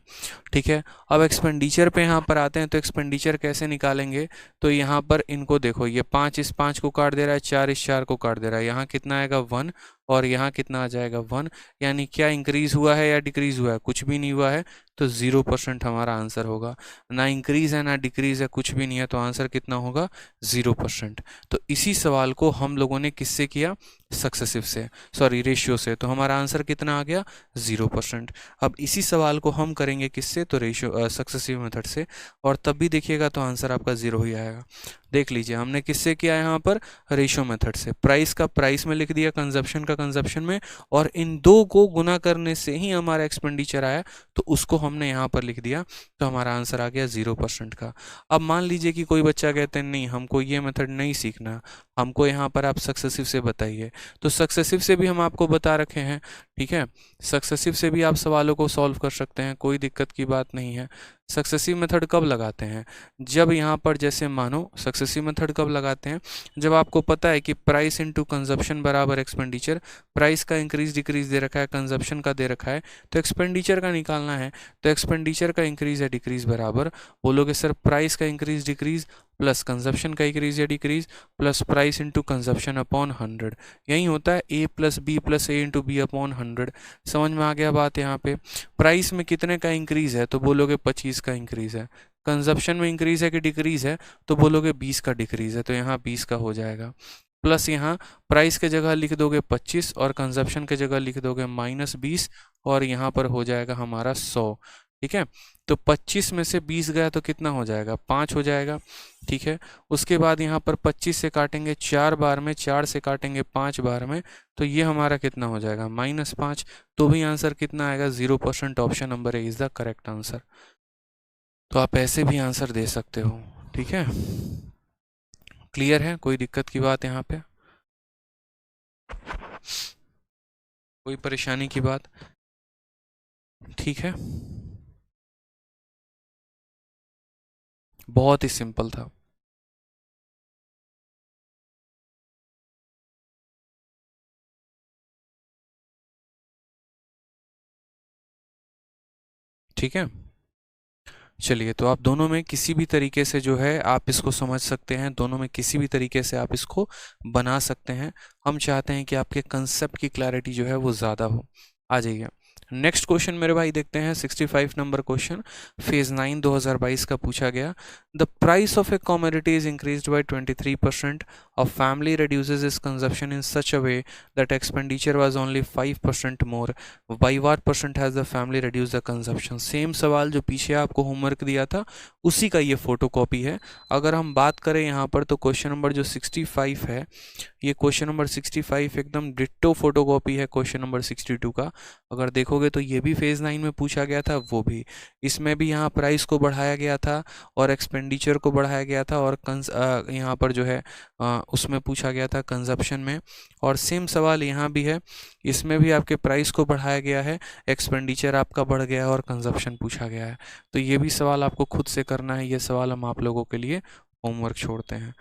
ठीक है। अब एक्सपेंडिचर पे यहाँ पर आते हैं तो एक्सपेंडिचर कैसे निकालेंगे? तो यहाँ पर इनको देखो, ये 5 इस 5 को काट दे रहा है, 4 इस 4 को काट दे रहा है। यहाँ कितना आएगा? 1 और यहाँ कितना आ जाएगा? 1। यानी क्या इंक्रीज हुआ है या डिक्रीज हुआ है? कुछ भी नहीं हुआ है, तो 0% हमारा आंसर होगा। ना इंक्रीज है ना डिक्रीज है, कुछ भी नहीं है, तो आंसर कितना होगा? 0%। तो इसी सवाल को हम लोगों ने किससे किया? सक्सेसिव से, सॉरी रेशियो से। तो हमारा आंसर कितना आ गया? 0%। अब इसी सवाल को हम करेंगे किससे? तो रेशियो सक्सेसिव मेथड से, और तब भी देखिएगा तो आंसर आपका 0 ही आएगा। देख लीजिए हमने किससे किया यहाँ पर? रेशियो मेथड से। प्राइस का प्राइस में लिख दिया, कंजप्शन का कंजप्शन में, और इन दो को गुना करने से ही हमारा एक्सपेंडिचर आया तो उसको हमने यहाँ पर लिख दिया, तो हमारा आंसर आ गया 0% का। अब मान लीजिए कि कोई बच्चा कहते हैं नहीं हमको ये मेथड नहीं सीखना, हमको यहाँ पर आप सक्सेसिव से बताइए। तो सक्सेसिव से भी हम आपको बता रखे हैं, ठीक है। सक्सेसिव से भी आप सवालों को सॉल्व कर सकते हैं, कोई दिक्कत की बात नहीं है। सक्सेसिव मेथड कब लगाते हैं? जब यहाँ पर जैसे मानो सक्सेसिव मेथड कब लगाते हैं? जब आपको पता है कि प्राइस इनटू कंजप्शन बराबर एक्सपेंडिचर, प्राइस का इंक्रीज डिक्रीज दे रखा है, कंजप्शन का दे रखा है, तो एक्सपेंडिचर का निकालना है, तो एक्सपेंडिचर का इंक्रीज या डिक्रीज बराबर बोलोगे सर प्राइस का इंक्रीज डिक्रीज प्लस कंजप्शन का इंक्रीज या decrease plus price into consumption upon 100। यही होता है ए प्लस बी प्लस ए इंटू बी अपॉन 100। समझ में आ गया बात? यहाँ पे प्राइस में कितने का इंक्रीज है तो बोलोगे 25 का इंक्रीज है, कंजप्शन में इंक्रीज है कि डिक्रीज है तो बोलोगे 20 का डिक्रीज है, तो यहाँ 20 का हो जाएगा। प्लस यहाँ प्राइस के जगह लिख दोगे 25 और कंजप्शन के जगह लिख दोगे -20 और यहाँ पर हो जाएगा हमारा 100। ठीक है, तो 25 में से 20 गया तो कितना हो जाएगा? 5 हो जाएगा। ठीक है, उसके बाद यहाँ पर 25 से काटेंगे 4 बार में, 4 से काटेंगे 5 बार में, तो ये हमारा कितना हो जाएगा? -5। तो भी आंसर कितना आएगा? 0%। Option number A is the correct answer. तो आप ऐसे भी आंसर दे सकते हो। ठीक है, क्लियर है? कोई दिक्कत की बात यहाँ पे? कोई परेशानी की बात? ठीक है, बहुत ही सिंपल था। ठीक है, चलिए, तो आप दोनों में किसी भी तरीके से जो है आप इसको समझ सकते हैं, दोनों में किसी भी तरीके से आप इसको बना सकते हैं। हम चाहते हैं कि आपके कंसेप्ट की क्लैरिटी जो है वो ज़्यादा हो। आ जाइए, नेक्स्ट क्वेश्चन मेरे भाई देखते हैं। 65 नंबर क्वेश्चन, फेज 9 2022 का पूछा गया। The price of A commodity is increased by 23%, a family reduces its consumption in such a way that expenditure was only 5% more. By what percent has the family reduced the consumption? Same सवाल जो पीछे आपको homework दिया था उसी का ये photo copy है। अगर हम बात करें यहाँ पर तो क्वेश्चन नंबर जो 65 है, ये क्वेश्चन नंबर 65 एकदम डिट्टो फोटोकॉपी है क्वेश्चन नंबर 62 का। अगर देखोगे तो ये भी फेज 9 में पूछा गया था, वो भी इसमें भी यहाँ प्राइस को बढ़ाया गया था और एक्सपेंडिचर को बढ़ाया गया था और यहाँ पर जो है उसमें पूछा गया था कंजप्शन में। और सेम सवाल यहाँ भी है, इसमें भी आपके प्राइस को बढ़ाया गया है, एक्सपेंडिचर आपका बढ़ गया है और कंजप्शन पूछा गया है। तो ये भी सवाल आपको खुद से करना है, ये सवाल हम आप लोगों के लिए होमवर्क छोड़ते हैं।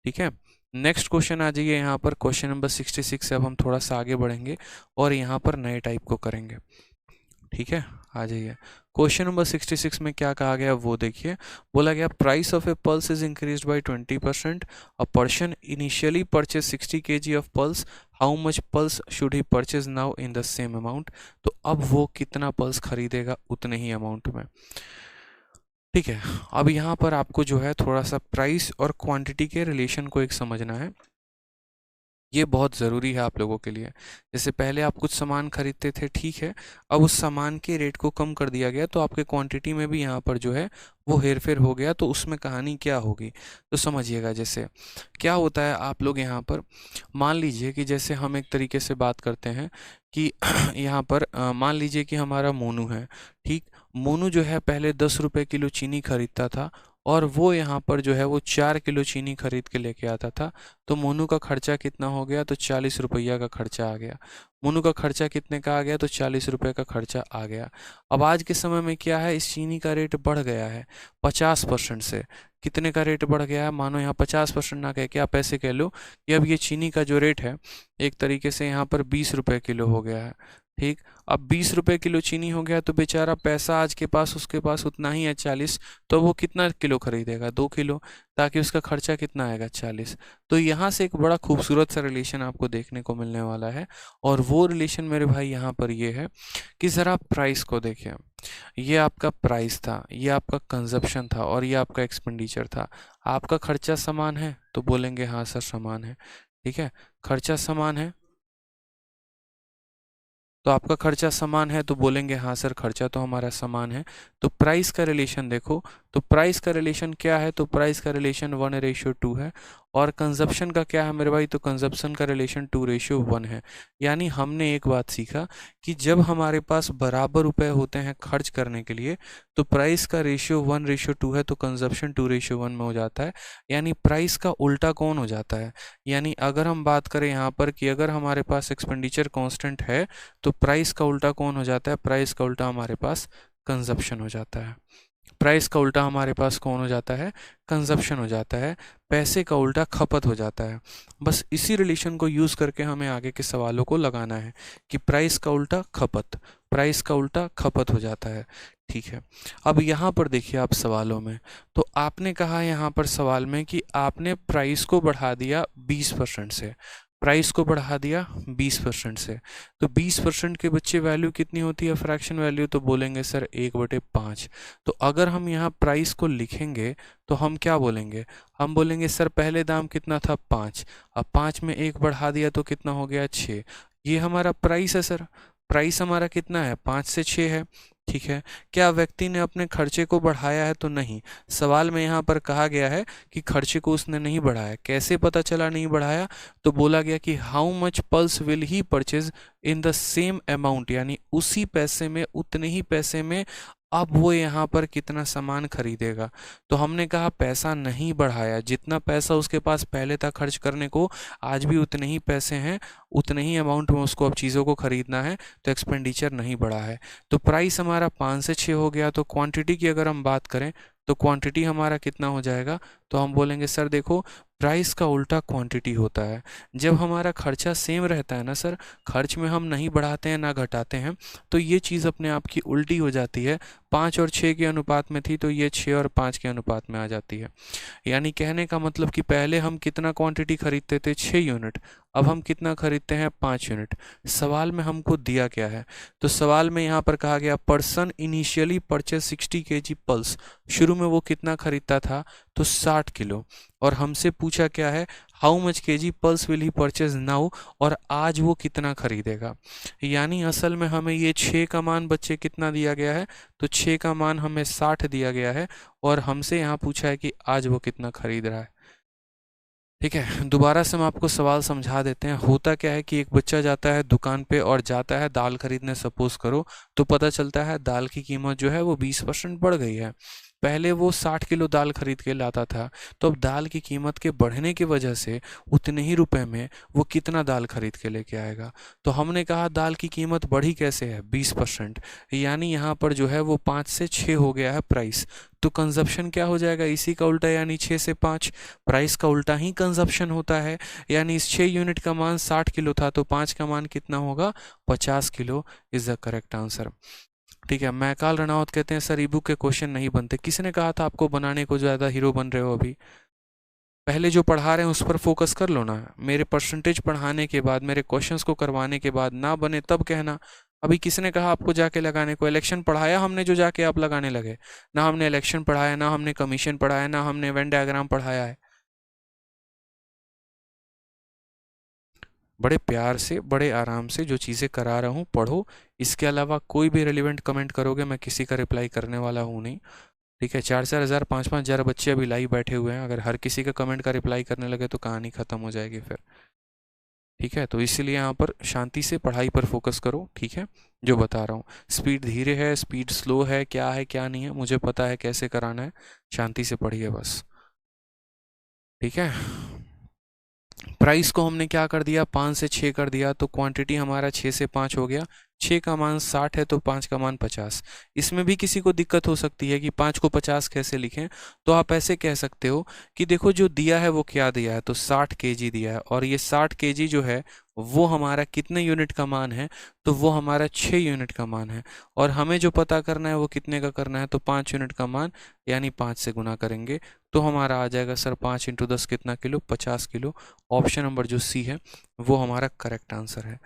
ठीक है, नेक्स्ट क्वेश्चन आ जाइए यहाँ पर, क्वेश्चन नंबर 66 से अब हम थोड़ा सा आगे बढ़ेंगे और यहाँ पर नए टाइप को करेंगे। ठीक है, आ जाइए, क्वेश्चन नंबर 66 में क्या कहा गया वो देखिए। बोला गया price of A pulse is increased by 20%, a person initially purchase 60 kg of pulse, how much pulse should he purchase now in the same amount? तो अब वो कितना पल्स खरीदेगा उतने ही अमाउंट में। ठीक है, अब यहाँ पर आपको जो है थोड़ा सा प्राइस और क्वांटिटी के रिलेशन को एक समझना है, ये बहुत ज़रूरी है आप लोगों के लिए। जैसे पहले आप कुछ सामान खरीदते थे, ठीक है, अब उस सामान के रेट को कम कर दिया गया तो आपके क्वांटिटी में भी यहाँ पर जो है वो हेरफेर हो गया, तो उसमें कहानी क्या होगी तो समझिएगा। जैसे क्या होता है, आप लोग यहाँ पर मान लीजिए कि जैसे हम एक तरीके से बात करते हैं कि यहाँ पर मान लीजिए कि हमारा मोनू है। ठीक, मोनू जो है पहले 10 रुपये किलो चीनी खरीदता था और वो यहाँ पर जो है वो 4 किलो चीनी खरीद के लेके आता था, तो मोनू का खर्चा कितना हो गया? तो 40 रुपया का खर्चा आ गया। मोनू का खर्चा कितने का आ गया? तो 40 रुपये का खर्चा आ गया। अब आज के समय में क्या है, इस चीनी का रेट बढ़ गया है 50% से। कितने का रेट बढ़ गया है? मानो यहाँ 50% ना कह के आप ऐसे कह लो कि अब ये चीनी का जो रेट है एक तरीके से यहाँ पर 20 रुपये किलो हो गया है। ठीक, अब 20 रुपये किलो चीनी हो गया तो बेचारा पैसा आज के पास उसके पास उतना ही है 40, तो वो कितना किलो खरीदेगा? 2 किलो, ताकि उसका खर्चा कितना आएगा? 40। तो यहाँ से एक बड़ा खूबसूरत सा रिलेशन आपको देखने को मिलने वाला है, और वो रिलेशन मेरे भाई यहाँ पर ये है कि ज़रा प्राइस को देखिए। ये आपका प्राइस था, ये आपका कंजप्शन था और ये आपका एक्सपेंडिचर था। आपका खर्चा समान है तो बोलेंगे हाँ सर समान है। ठीक है, खर्चा समान है तो आपका खर्चा समान है तो बोलेंगे हाँ सर खर्चा तो हमारा समान है। तो प्राइस का रिलेशन देखो, तो प्राइस का रिलेशन क्या है? तो प्राइस का रिलेशन 1:2 है। और कंजप्शन का क्या है मेरे भाई? तो कंजप्शन का रिलेशन 2:1 है। यानी हमने एक बात सीखा कि जब हमारे पास बराबर रुपए होते हैं खर्च करने के लिए तो प्राइस का रेशियो 1:2 है तो कंजप्शन 2:1 में हो जाता है। यानी प्राइस का उल्टा कौन हो जाता है? यानी अगर हम बात करें यहाँ पर कि अगर हमारे पास एक्सपेंडिचर कांस्टेंट है तो प्राइस का उल्टा कौन हो जाता है? प्राइस का उल्टा हमारे पास कंजप्शन हो जाता है। प्राइस का उल्टा हमारे पास कौन हो जाता है, कंजप्शन हो जाता है, पैसे का उल्टा खपत हो जाता है। बस इसी रिलेशन को यूज़ करके हमें आगे के सवालों को लगाना है कि प्राइस का उल्टा खपत, प्राइस का उल्टा खपत हो जाता है। ठीक है, अब यहाँ पर देखिए आप सवालों में, तो आपने कहा यहाँ पर सवाल में कि आपने प्राइस को बढ़ा दिया 20% से, प्राइस को बढ़ा दिया 20% से, तो 20% के बच्चे वैल्यू कितनी होती है फ्रैक्शन वैल्यू, तो बोलेंगे सर 1/5। तो अगर हम यहाँ प्राइस को लिखेंगे तो हम क्या बोलेंगे, हम बोलेंगे सर पहले दाम कितना था 5, अब 5 में 1 बढ़ा दिया तो कितना हो गया 6, ये हमारा प्राइस है सर, प्राइस हमारा कितना है 5 से 6 है। ठीक है, क्या व्यक्ति ने अपने खर्चे को बढ़ाया है, तो नहीं, सवाल में यहाँ पर कहा गया है कि खर्चे को उसने नहीं बढ़ाया। कैसे पता चला नहीं बढ़ाया, तो बोला गया कि how much pulse will he purchase in the same amount, यानी उसी पैसे में, उतने ही पैसे में अब वो यहाँ पर कितना सामान खरीदेगा। तो हमने कहा पैसा नहीं बढ़ाया, जितना पैसा उसके पास पहले था खर्च करने को, आज भी उतने ही पैसे हैं, उतने ही अमाउंट में उसको अब चीज़ों को खरीदना है, तो एक्सपेंडिचर नहीं बढ़ा है। तो प्राइस हमारा 5 से 6 हो गया। तो क्वांटिटी की अगर हम बात करें तो क्वांटिटी हमारा कितना हो जाएगा, तो हम बोलेंगे सर देखो प्राइस का उल्टा क्वांटिटी होता है। जब हमारा खर्चा सेम रहता है ना सर, खर्च में हम नहीं बढ़ाते हैं ना घटाते हैं, तो ये चीज़ अपने आप की उल्टी हो जाती है। 5 और 6 के अनुपात में थी तो ये 6 और 5 के अनुपात में आ जाती है। यानी कहने का मतलब कि पहले हम कितना क्वांटिटी खरीदते थे 6 यूनिट, अब हम कितना खरीदते हैं 5 यूनिट। सवाल में हमको दिया क्या है, तो सवाल में यहाँ पर कहा गया person initially purchase 60 kg pulse, शुरू में वो कितना खरीदता था, तो 60 किलो, और हमसे पूछा क्या है how much kg pulse will he purchase now, और आज वो कितना खरीदेगा। यानी असल में हमें ये 6 का मान बच्चे कितना दिया गया है, तो 6 का मान हमें 60 दिया गया है, और हमसे यहाँ पूछा है कि आज वो कितना खरीद रहा है। ठीक है, दोबारा से हम आपको सवाल समझा देते हैं। होता क्या है कि एक बच्चा जाता है दुकान पे और जाता है दाल खरीदने, सपोज करो, तो पता चलता है दाल की कीमत जो है वो 20% बढ़ गई है। पहले वो 60 किलो दाल खरीद के लाता था, तो अब दाल की कीमत के बढ़ने की वजह से उतने ही रुपए में वो कितना दाल खरीद के लेके आएगा। तो हमने कहा दाल की कीमत बढ़ी कैसे है 20%, यानी यहाँ पर जो है वो 5 से 6 हो गया है प्राइस। तो कंजप्शन क्या हो जाएगा, इसी का उल्टा, यानी 6 से 5। प्राइस का उल्टा ही कंजप्शन होता है, यानी इस 6 यूनिट का मान 60 किलो था, तो 5 का मान कितना होगा 50 kilo is the correct answer. ठीक है, मैकाल रनावत कहते हैं सर ई बुक के क्वेश्चन नहीं बनते। किसने कहा था आपको बनाने को, ज़्यादा हीरो बन रहे हो अभी, पहले जो पढ़ा रहे हैं उस पर फोकस कर लो ना। मेरे परसेंटेज पढ़ाने के बाद, मेरे क्वेश्चंस को करवाने के बाद ना बने तब कहना। अभी किसने कहा आपको जाके लगाने को, इलेक्शन पढ़ाया हमने जो जाके आप लगाने लगे, ना हमने इलेक्शन पढ़ाया, ना हमने कमीशन पढ़ाया, ना हमने वेन डायग्राम पढ़ाया है। बड़े प्यार से, बड़े आराम से जो चीज़ें करा रहा हूँ पढ़ो। इसके अलावा कोई भी रेलिवेंट कमेंट करोगे मैं किसी का रिप्लाई करने वाला हूँ नहीं। ठीक है, 4-4 हज़ार 5-5 हज़ार बच्चे अभी लाइव बैठे हुए हैं, अगर हर किसी का कमेंट का रिप्लाई करने लगे तो कहानी ख़त्म हो जाएगी फिर। ठीक है, तो इसलिए यहाँ पर शांति से पढ़ाई पर फोकस करो। ठीक है, जो बता रहा हूँ, स्पीड धीरे है, स्पीड स्लो है क्या नहीं है, मुझे पता है कैसे कराना है, शांति से पढ़िए बस। ठीक है, प्राइस को हमने क्या कर दिया 5 से 6 कर दिया, तो क्वांटिटी हमारा 6 से 5 हो गया। 6 का मान 60 है तो 5 का मान 50। इसमें भी किसी को दिक्कत हो सकती है कि 5 को 50 कैसे लिखें, तो आप ऐसे कह सकते हो कि देखो जो दिया है वो क्या दिया है, तो 60 केजी दिया है, और ये 60 केजी जो है वो हमारा कितने यूनिट का मान है, तो वो हमारा 6 यूनिट का मान है, और हमें जो पता करना है वो कितने का करना है, तो 5 यूनिट का मान, यानी 5 से गुना करेंगे तो हमारा आ जाएगा सर 5 × 10 कितना किलो, 50 किलो। ऑप्शन नंबर जो सी है वो हमारा करेक्ट आंसर है।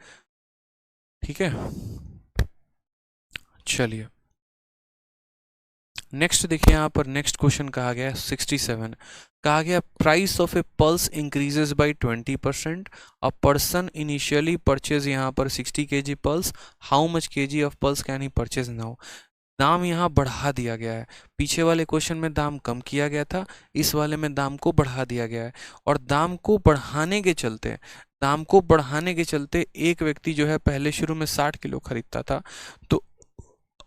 ठीक है, चलिए नेक्स्ट देखिए, यहाँ पर नेक्स्ट क्वेश्चन कहा गया है 67, कहा गया price of A pulse increases by 20%, a person initially purchase यहाँ पर 60 kg pulse, how much kg of pulse can he purchase now. दाम यहाँ बढ़ा दिया गया है, पीछे वाले क्वेश्चन में दाम कम किया गया था, इस वाले में दाम को बढ़ा दिया गया है, और दाम को बढ़ाने के चलते, दाम को बढ़ाने के चलते एक व्यक्ति जो है पहले शुरू में 60 किलो खरीदता था, तो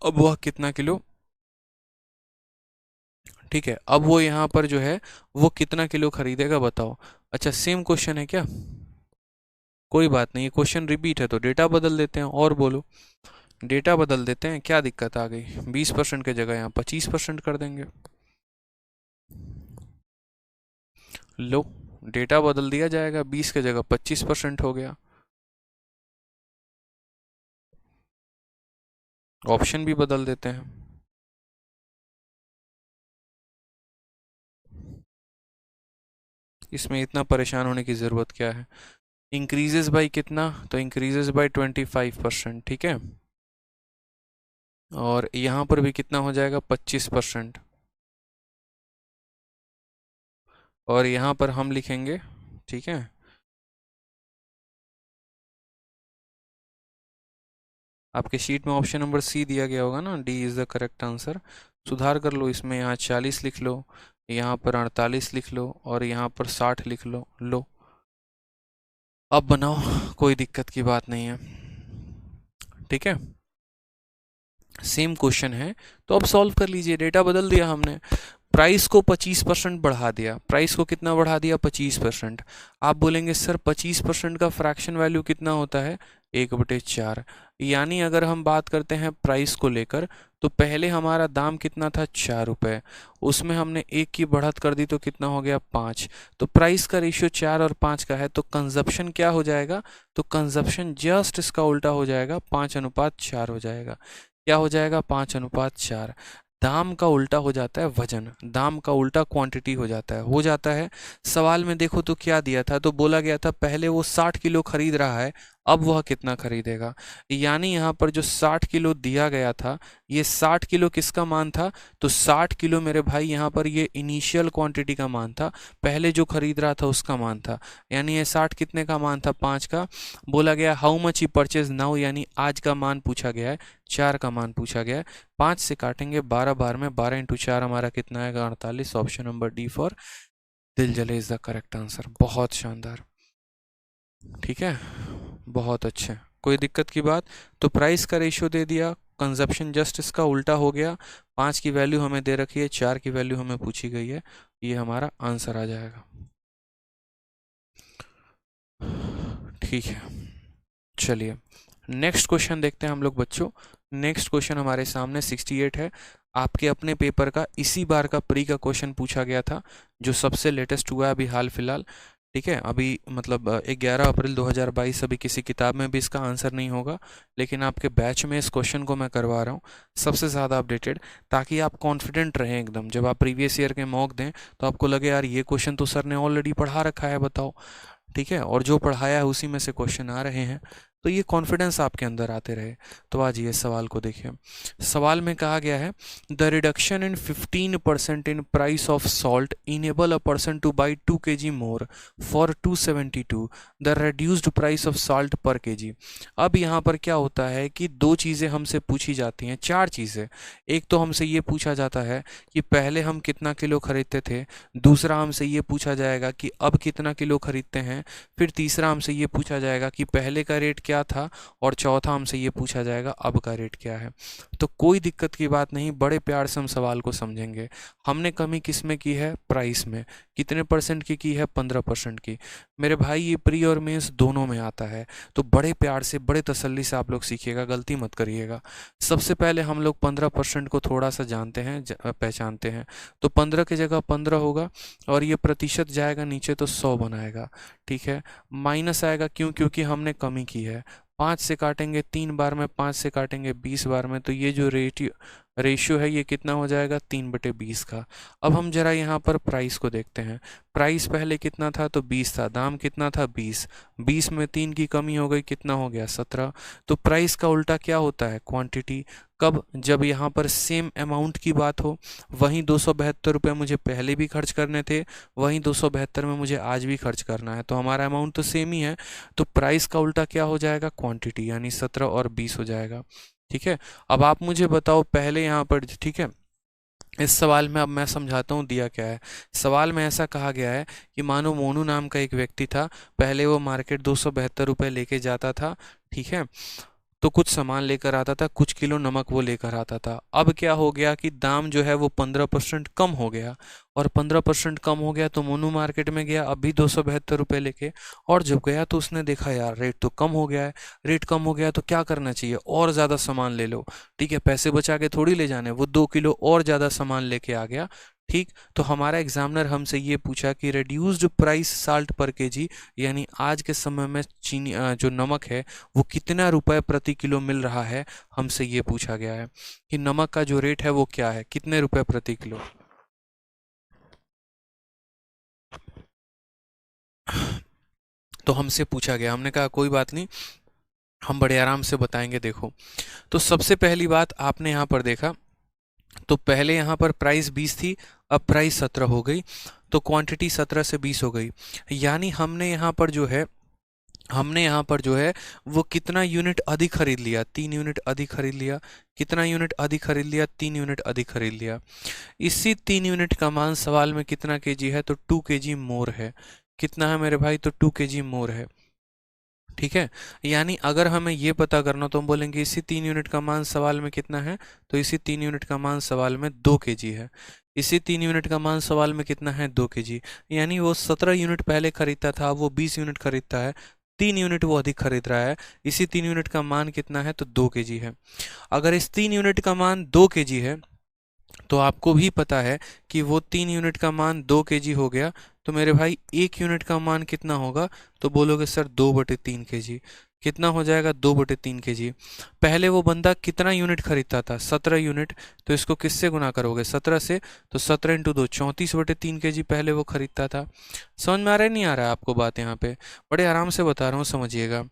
अब वह कितना किलो, ठीक है, अब वो यहाँ पर जो है वो कितना किलो खरीदेगा बताओ। अच्छा सेम क्वेश्चन है क्या, कोई बात नहीं, क्वेश्चन रिपीट है तो डेटा बदल देते हैं, और बोलो डेटा बदल देते हैं, क्या दिक्कत आ गई? 20% की जगह यहाँ 25% कर देंगे। लो, डेटा बदल दिया जाएगा, 20 की जगह 25% हो गया। ऑप्शन भी बदल देते हैं। इसमें इतना परेशान होने की ज़रूरत क्या है? इंक्रीजेस बाय कितना? तो इंक्रीजेस बाय 25%, ठीक है। और यहाँ पर भी कितना हो जाएगा? 25%। और यहाँ पर हम लिखेंगे, ठीक है, आपके शीट में ऑप्शन नंबर सी दिया गया होगा ना, D is the correct answer. सुधार कर लो इसमें, यहाँ 40 लिख लो, यहाँ पर 48 लिख लो, और यहाँ पर 60 लिख लो। लो, अब बनाओ, कोई दिक्कत की बात नहीं है, ठीक है। सेम क्वेश्चन है, तो अब सॉल्व कर लीजिए। डेटा बदल दिया हमने, प्राइस को 25% बढ़ा दिया। प्राइस को कितना बढ़ा दिया? 25%। आप बोलेंगे सर 25% का फ्रैक्शन वैल्यू कितना होता है? 1/4। यानी अगर हम बात करते हैं प्राइस को लेकर, तो पहले हमारा दाम कितना था? 4 रुपये। उसमें हमने 1 की बढ़त कर दी तो कितना हो गया? 5। तो प्राइस का रेशियो 4 और 5 का है, तो कंजप्शन क्या हो जाएगा? तो कंजप्शन जस्ट इसका उल्टा हो जाएगा, 5:4 हो जाएगा। क्या हो जाएगा? 5:4। दाम का उल्टा हो जाता है वजन, दाम का उल्टा क्वांटिटी हो जाता है। सवाल में देखो तो क्या दिया था? तो बोला गया था पहले वो 60 किलो खरीद रहा है, अब वह कितना खरीदेगा। यानी यहाँ पर जो 60 किलो दिया गया था, ये 60 किलो किसका मान था? तो 60 किलो मेरे भाई यहाँ पर ये इनिशियल क्वांटिटी का मान था, पहले जो खरीद रहा था उसका मान था। यानी ये 60 कितने का मान था? 5 का। बोला गया how much he purchase now, यानी आज का मान पूछा गया है, 4 का मान पूछा गया है। 5 से काटेंगे 12 बार में, 12×4 हमारा कितना आएगा? 48। ऑप्शन नंबर डी फॉर दिल जले इज द करेक्ट आंसर। बहुत शानदार, ठीक है, बहुत अच्छे, कोई दिक्कत की बात? तो प्राइस का रेशियो दे दिया, कंजप्शन जस्ट इसका उल्टा हो गया। 5 की वैल्यू हमें दे रखी है, 4 की वैल्यू हमें पूछी गई है, ये हमारा आंसर आ जाएगा। ठीक है, चलिए नेक्स्ट क्वेश्चन देखते हैं हम लोग बच्चों। नेक्स्ट क्वेश्चन हमारे सामने 68 है, आपके अपने पेपर का इसी बार का प्री का क्वेश्चन पूछा गया था, जो सबसे लेटेस्ट हुआ है अभी हाल फिलहाल, ठीक है। अभी मतलब 11 अप्रैल 2022, अभी किसी किताब में भी इसका आंसर नहीं होगा, लेकिन आपके बैच में इस क्वेश्चन को मैं करवा रहा हूँ सबसे ज़्यादा अपडेटेड, ताकि आप कॉन्फिडेंट रहें एकदम। जब आप प्रीवियस ईयर के मॉक दें तो आपको लगे यार ये क्वेश्चन तो सर ने ऑलरेडी पढ़ा रखा है, बताओ, ठीक है, और जो पढ़ाया है उसी में से क्वेश्चन आ रहे हैं, तो ये कॉन्फिडेंस आपके अंदर आते रहे। तो आज ये सवाल को देखिए। सवाल में कहा गया है the reduction in 15% in price of salt enable a person two by 2 kg more for 272 the reduced price of salt पर kg। अब यहाँ पर क्या होता है कि दो चीज़ें हमसे पूछी जाती हैं, चार चीज़ें। एक तो हमसे ये पूछा जाता है कि पहले हम कितना किलो खरीदते थे, दूसरा हमसे ये पूछा जाएगा कि अब कितना किलो खरीदते हैं, फिर तीसरा हमसे ये पूछा जाएगा कि पहले का रेट क्या था, और चौथा हमसे ये पूछा जाएगा अब का रेट क्या है। तो कोई दिक्कत की बात नहीं, बड़े प्यार से हम सवाल को समझेंगे। हमने कमी किस में की है? प्राइस में। कितने परसेंट की है? 15% की। मेरे भाई ये प्री और मेंस दोनों में आता है, तो बड़े प्यार से बड़े तसल्ली से आप लोग सीखिएगा, गलती मत करिएगा। सबसे पहले हम लोग 15% को थोड़ा सा जानते हैं, पहचानते हैं। तो 15 की जगह 15 होगा, और ये प्रतिशत जाएगा नीचे तो 100 बनाएगा, ठीक है। माइनस आएगा, क्यों? क्योंकि हमने कमी की है। 5 से काटेंगे 3 बार में, 5 से काटेंगे 20 बार में, तो ये जो रेशियो है ये कितना हो जाएगा? 3/20 का। अब हम जरा यहाँ पर प्राइस को देखते हैं। प्राइस पहले कितना था? तो 20 था। दाम कितना था? 20। 20 में 3 की कमी हो गई, कितना हो गया? 17। तो प्राइस का उल्टा क्या होता है? क्वांटिटी। कब? जब यहाँ पर सेम अमाउंट की बात हो। वहीं 272 रुपये मुझे पहले भी खर्च करने थे, वहीं 272 में मुझे आज भी खर्च करना है, तो हमारा अमाउंट तो सेम ही है। तो प्राइस का उल्टा क्या हो जाएगा? क्वांटिटी, यानी 17 और 20 हो जाएगा, ठीक है। अब आप मुझे बताओ पहले यहाँ पर, ठीक है, इस सवाल में अब मैं समझाता हूँ दिया क्या है। सवाल में ऐसा कहा गया है कि मानो मोनू नाम का एक व्यक्ति था, पहले वो मार्केट 272 रुपये लेके जाता था, ठीक है। तो कुछ सामान लेकर आता था, कुछ किलो नमक वो लेकर आता था। अब क्या हो गया कि दाम जो है वो 15% कम हो गया, और 15% कम हो गया तो मोनू मार्केट में गया अभी 272 रुपये लेके, और जब गया तो उसने देखा यार रेट तो कम हो गया है। रेट कम हो गया तो क्या करना चाहिए, और ज़्यादा सामान ले लो। ठीक है, पैसे बचा के थोड़ी ले जाने, वो 2 किलो और ज़्यादा सामान लेके आ गया। ठीक, तो हमारा एग्जामिनर हमसे ये पूछा कि रिड्यूस्ड प्राइस साल्ट पर केजी, यानी आज के समय में चीनी जो नमक है वो कितना रुपए प्रति किलो मिल रहा है, हमसे ये पूछा गया है कि नमक का जो रेट है वो क्या है, कितने रुपए प्रति किलो। तो हमसे पूछा गया, हमने कहा कोई बात नहीं, हम बड़े आराम से बताएंगे। देखो, तो सबसे पहली बात आपने यहाँ पर देखा, तो पहले यहाँ पर प्राइस 20 थी, अब प्राइस 17 हो गई, तो क्वांटिटी 17 से 20 हो गई। यानी हमने यहाँ पर जो है वो कितना यूनिट अधिक खरीद लिया, 3 यूनिट अधिक खरीद लिया। कितना यूनिट अधिक खरीद लिया, 3 यूनिट अधिक खरीद लिया। इसी 3 यूनिट का मान सवाल में कितना केजी है, तो 2 केजी मोर है। कितना है मेरे भाई, तो 2 केजी मोर है। ठीक है, यानी अगर हमें ये पता करना तो हम बोलेंगे इसी 3 यूनिट का मान सवाल में कितना है, तो इसी 3 यूनिट का मान सवाल में 2 केजी है। इसी 3 यूनिट का मान सवाल में कितना है, 2 केजी। यानी वो 17 यूनिट पहले खरीदता था, वो 20 यूनिट खरीदता है, 3 यूनिट वो अधिक खरीद रहा है। इसी 3 यूनिट का मान कितना है, तो 2 केजी है। अगर इस 3 यूनिट का मान 2 केजी है, तो आपको भी पता है कि वो 3 यूनिट का मान 2 केजी हो गया, तो मेरे भाई 1 यूनिट का मान कितना होगा, तो बोलोगे सर 2/3 केजी। कितना हो जाएगा, 2/3 केजी। पहले वो बंदा कितना यूनिट खरीदता था, 17 यूनिट, तो इसको किससे गुना करोगे, 17 से, तो 17 × 2 34/3 केजी पहले वो खरीदता था। समझ में आ रहा है, नहीं आ रहा है आपको बात, यहाँ पे बड़े आराम से बता रहा हूँ, समझिएगा।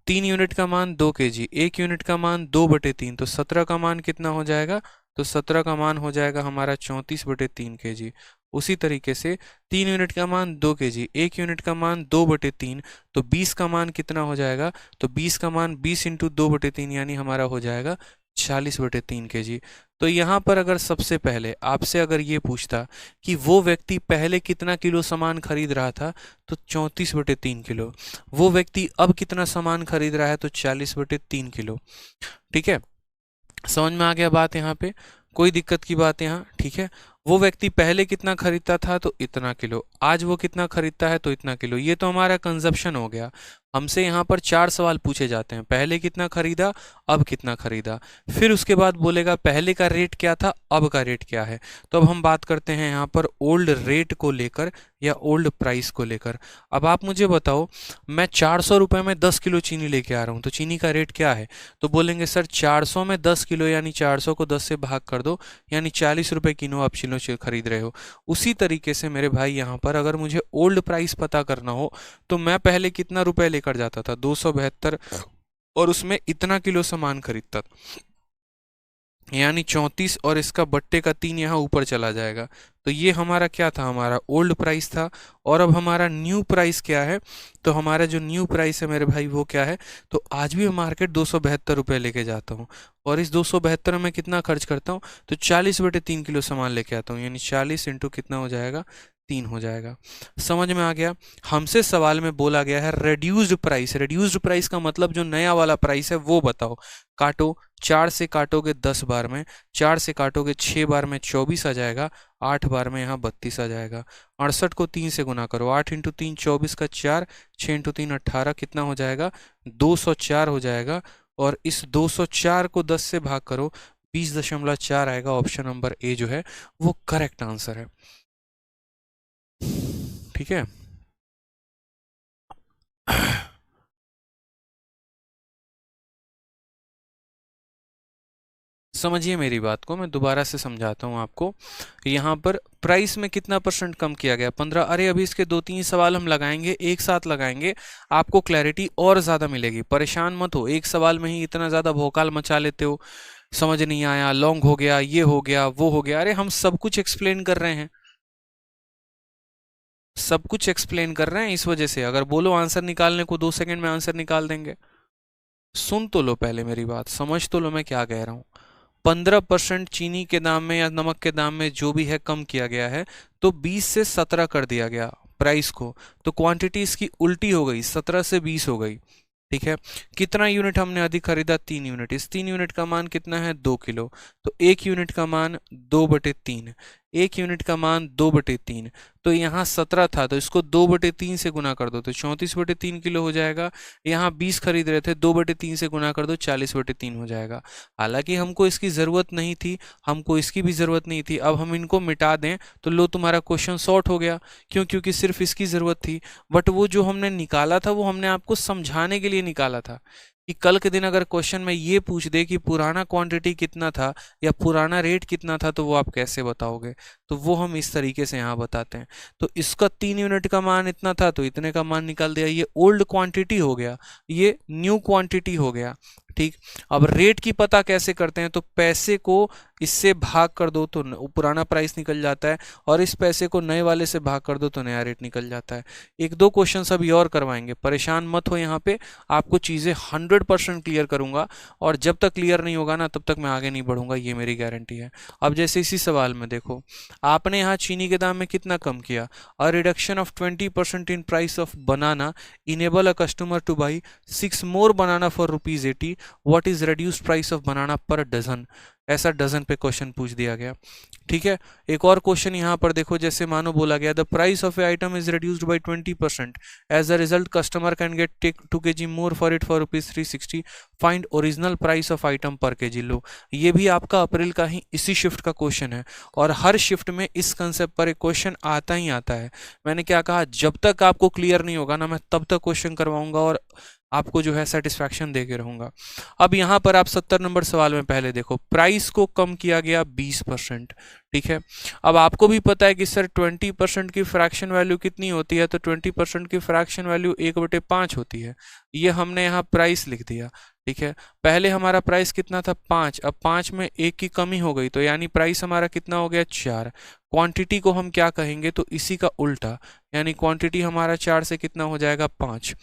3 यूनिट का मान 2 केजी, 1 यूनिट का मान 2/3, तो 17 का मान कितना हो जाएगा, तो 17 का मान हो जाएगा हमारा 34/3 केजी। उसी तरीके से 3 यूनिट का मान 2 केजी, 1 यूनिट का मान 2/3, तो 20 का मान कितना हो जाएगा, तो 20 का मान 20 × 2/3 यानी हमारा हो जाएगा 40/3 केजी। तो यहाँ पर अगर सबसे पहले आपसे अगर ये पूछता कि वो व्यक्ति पहले कितना किलो सामान खरीद रहा था, तो 34/3 किलो। वो व्यक्ति अब कितना सामान खरीद रहा है, तो 40/3 किलो। ठीक है, समझ में आ गया बात, यहाँ पे कोई दिक्कत की बात यहाँ, ठीक है। वो व्यक्ति पहले कितना खरीदता था, तो इतना किलो, आज वो कितना खरीदता है, तो इतना किलो। ये तो हमारा कंजप्शन हो गया। हमसे यहाँ पर 4 सवाल पूछे जाते हैं, पहले कितना खरीदा, अब कितना खरीदा, फिर उसके बाद बोलेगा पहले का रेट क्या था, अब का रेट क्या है। तो अब हम बात करते हैं यहाँ पर ओल्ड रेट को लेकर या ओल्ड प्राइस को लेकर। अब आप मुझे बताओ, मैं 400 रुपये में 10 किलो चीनी लेके आ रहा हूँ, तो चीनी का रेट क्या है, तो बोलेंगे सर 400 में 10 किलो, यानी 400 को 10 से भाग कर दो, यानी 40 रुपये किलो आप चीनी खरीद रहे हो। उसी तरीके से मेरे भाई यहाँ पर अगर मुझे ओल्ड प्राइस पता करना हो, तो मैं पहले कितना रुपए लेकर जाता था, 272, और उसमें इतना किलो सामान खरीदता था, यानी 34, और इसका बट्टे का 3 यहाँ ऊपर चला जाएगा। तो ये हमारा क्या था, हमारा ओल्ड प्राइस था। और अब हमारा न्यू प्राइस क्या है, तो हमारा जो न्यू प्राइस है मेरे भाई वो क्या है, तो आज भी मार्केट 272 रुपये लेके जाता हूँ, और इस 272 में कितना खर्च करता हूँ, तो 40/3 किलो सामान लेके आता हूँ, यानी 40 × कितना हो जाएगा, 3 हो जाएगा। समझ में आ गया। हमसे सवाल में बोला गया है रिड्यूस्ड प्राइस। रिड्यूस्ड प्राइस का मतलब जो नया वाला प्राइस है वो बताओ। काटो, 4 से काटोगे 10 बार में, 4 से काटोगे 6 बार में 24 आ जाएगा, 8 बार में यहाँ 32 आ जाएगा। 68 को 3 से गुना करो, 8 × 3 24 का 4, 6 × 3 18, कितना हो जाएगा, 204 हो जाएगा। और इस 204 को 10 से भाग करो, 20.4 आएगा। ऑप्शन नंबर ए जो है वो करेक्ट आंसर है। ठीक है, समझिए मेरी बात को, मैं दोबारा से समझाता हूँ आपको। यहाँ पर प्राइस में कितना % कम किया गया, 15। अरे अभी इसके 2-3 सवाल हम लगाएंगे, एक साथ लगाएंगे, आपको क्लैरिटी और ज़्यादा मिलेगी। परेशान मत हो, एक सवाल में ही इतना ज़्यादा भौकाल मचा लेते हो, समझ नहीं आया, लॉन्ग हो गया, ये हो गया, वो हो गया। अरे हम सब कुछ एक्सप्लेन कर रहे हैं, सब कुछ एक्सप्लेन कर रहे हैं, इस वजह से अगर बोलो आंसर निकालने को 2 सेकंड में आंसर निकाल देंगे। सुन तो लो पहले मेरी बात, समझ तो लो मैं क्या कह रहा हूँ। 15% चीनी के दाम में या नमक के दाम में जो भी है कम किया गया है, तो 20 से 17 कर दिया गया प्राइस को, तो क्वांटिटी इसकी उल्टी हो गई, 17 से 20 हो गई। ठीक है। कितना यूनिट हमने अधिक खरीदा? 3 यूनिट। इस 3 यूनिट का मान कितना है? 2 किलो। तो 1 यूनिट का मान 2/3, 1 यूनिट का मान 2/3। तो यहाँ 17 था तो इसको 2/3 से गुना कर दो तो 34/3 किलो हो जाएगा। यहाँ 20 खरीद रहे थे, 2/3 से गुना कर दो 40/3 हो जाएगा। हालांकि हमको इसकी ज़रूरत नहीं थी, हमको इसकी भी ज़रूरत नहीं थी। अब हम इनको मिटा दें तो लो तुम्हारा क्वेश्चन सॉर्ट हो गया। क्यों? क्योंकि सिर्फ इसकी ज़रूरत थी। बट वो जो हमने निकाला था वो हमने आपको समझाने के लिए निकाला था कि कल के दिन अगर क्वेश्चन में ये पूछ दे कि पुराना क्वांटिटी कितना था या पुराना रेट कितना था तो वो आप कैसे बताओगे। तो वो हम इस तरीके से यहाँ बताते हैं। तो इसका 3 यूनिट का मान इतना था तो इतने का मान निकाल दिया। ये ओल्ड क्वांटिटी हो गया, ये न्यू क्वांटिटी हो गया। ठीक। अब रेट की पता कैसे करते हैं? तो पैसे को इससे भाग कर दो तो पुराना प्राइस निकल जाता है, और इस पैसे को नए वाले से भाग कर दो तो नया रेट निकल जाता है। एक दो क्वेश्चन अभी और करवाएंगे, परेशान मत हो। यहाँ पे आपको चीज़ें 100% क्लियर करूंगा, और जब तक क्लियर नहीं होगा ना तब तक मैं आगे नहीं बढ़ूंगा, ये मेरी गारंटी है। अब जैसे इसी सवाल में देखो, आपने यहाँ चीनी के दाम में कितना कम किया? A reduction of 20% in price of banana enable a customer to buy 6 more banana for ₹80। What is reduced price of banana per dozen? ऐसा डजन पे क्वेश्चन पूछ दिया गया। ठीक है। एक और क्वेश्चन यहाँ पर देखो, जैसे मानो बोला गया the price of a item is reduced by 20%, as a result customer can get take 2 kg more for it for ₹360। Find original price of item per KG. लो, ये भी आपका अप्रैल का ही इसी शिफ्ट का क्वेश्चन है, और हर शिफ्ट में इस कंसेप्ट पर एक क्वेश्चन आता ही आता है। मैंने क्या कहा, जब तक आपको क्लियर नहीं होगा ना मैं तब तक क्वेश्चन करवाऊंगा और आपको जो है सेटिस्फैक्शन दे के रहूंगा। अब यहाँ पर आप 70 नंबर सवाल में पहले देखो, प्राइस को कम किया गया 20%। ठीक है। अब आपको भी पता है कि सर 20% की फ्रैक्शन वैल्यू कितनी होती है? तो 20% की फ्रैक्शन वैल्यू 1/5 होती है। ये हमने यहाँ प्राइस लिख दिया। ठीक है। पहले हमारा प्राइस कितना था? 5। अब 5 में 1 की कमी हो गई तो यानी प्राइस हमारा कितना हो गया? 4। क्वांटिटी को हम क्या कहेंगे? तो इसी का उल्टा, यानी क्वांटिटी हमारा 4 से कितना हो जाएगा? 5।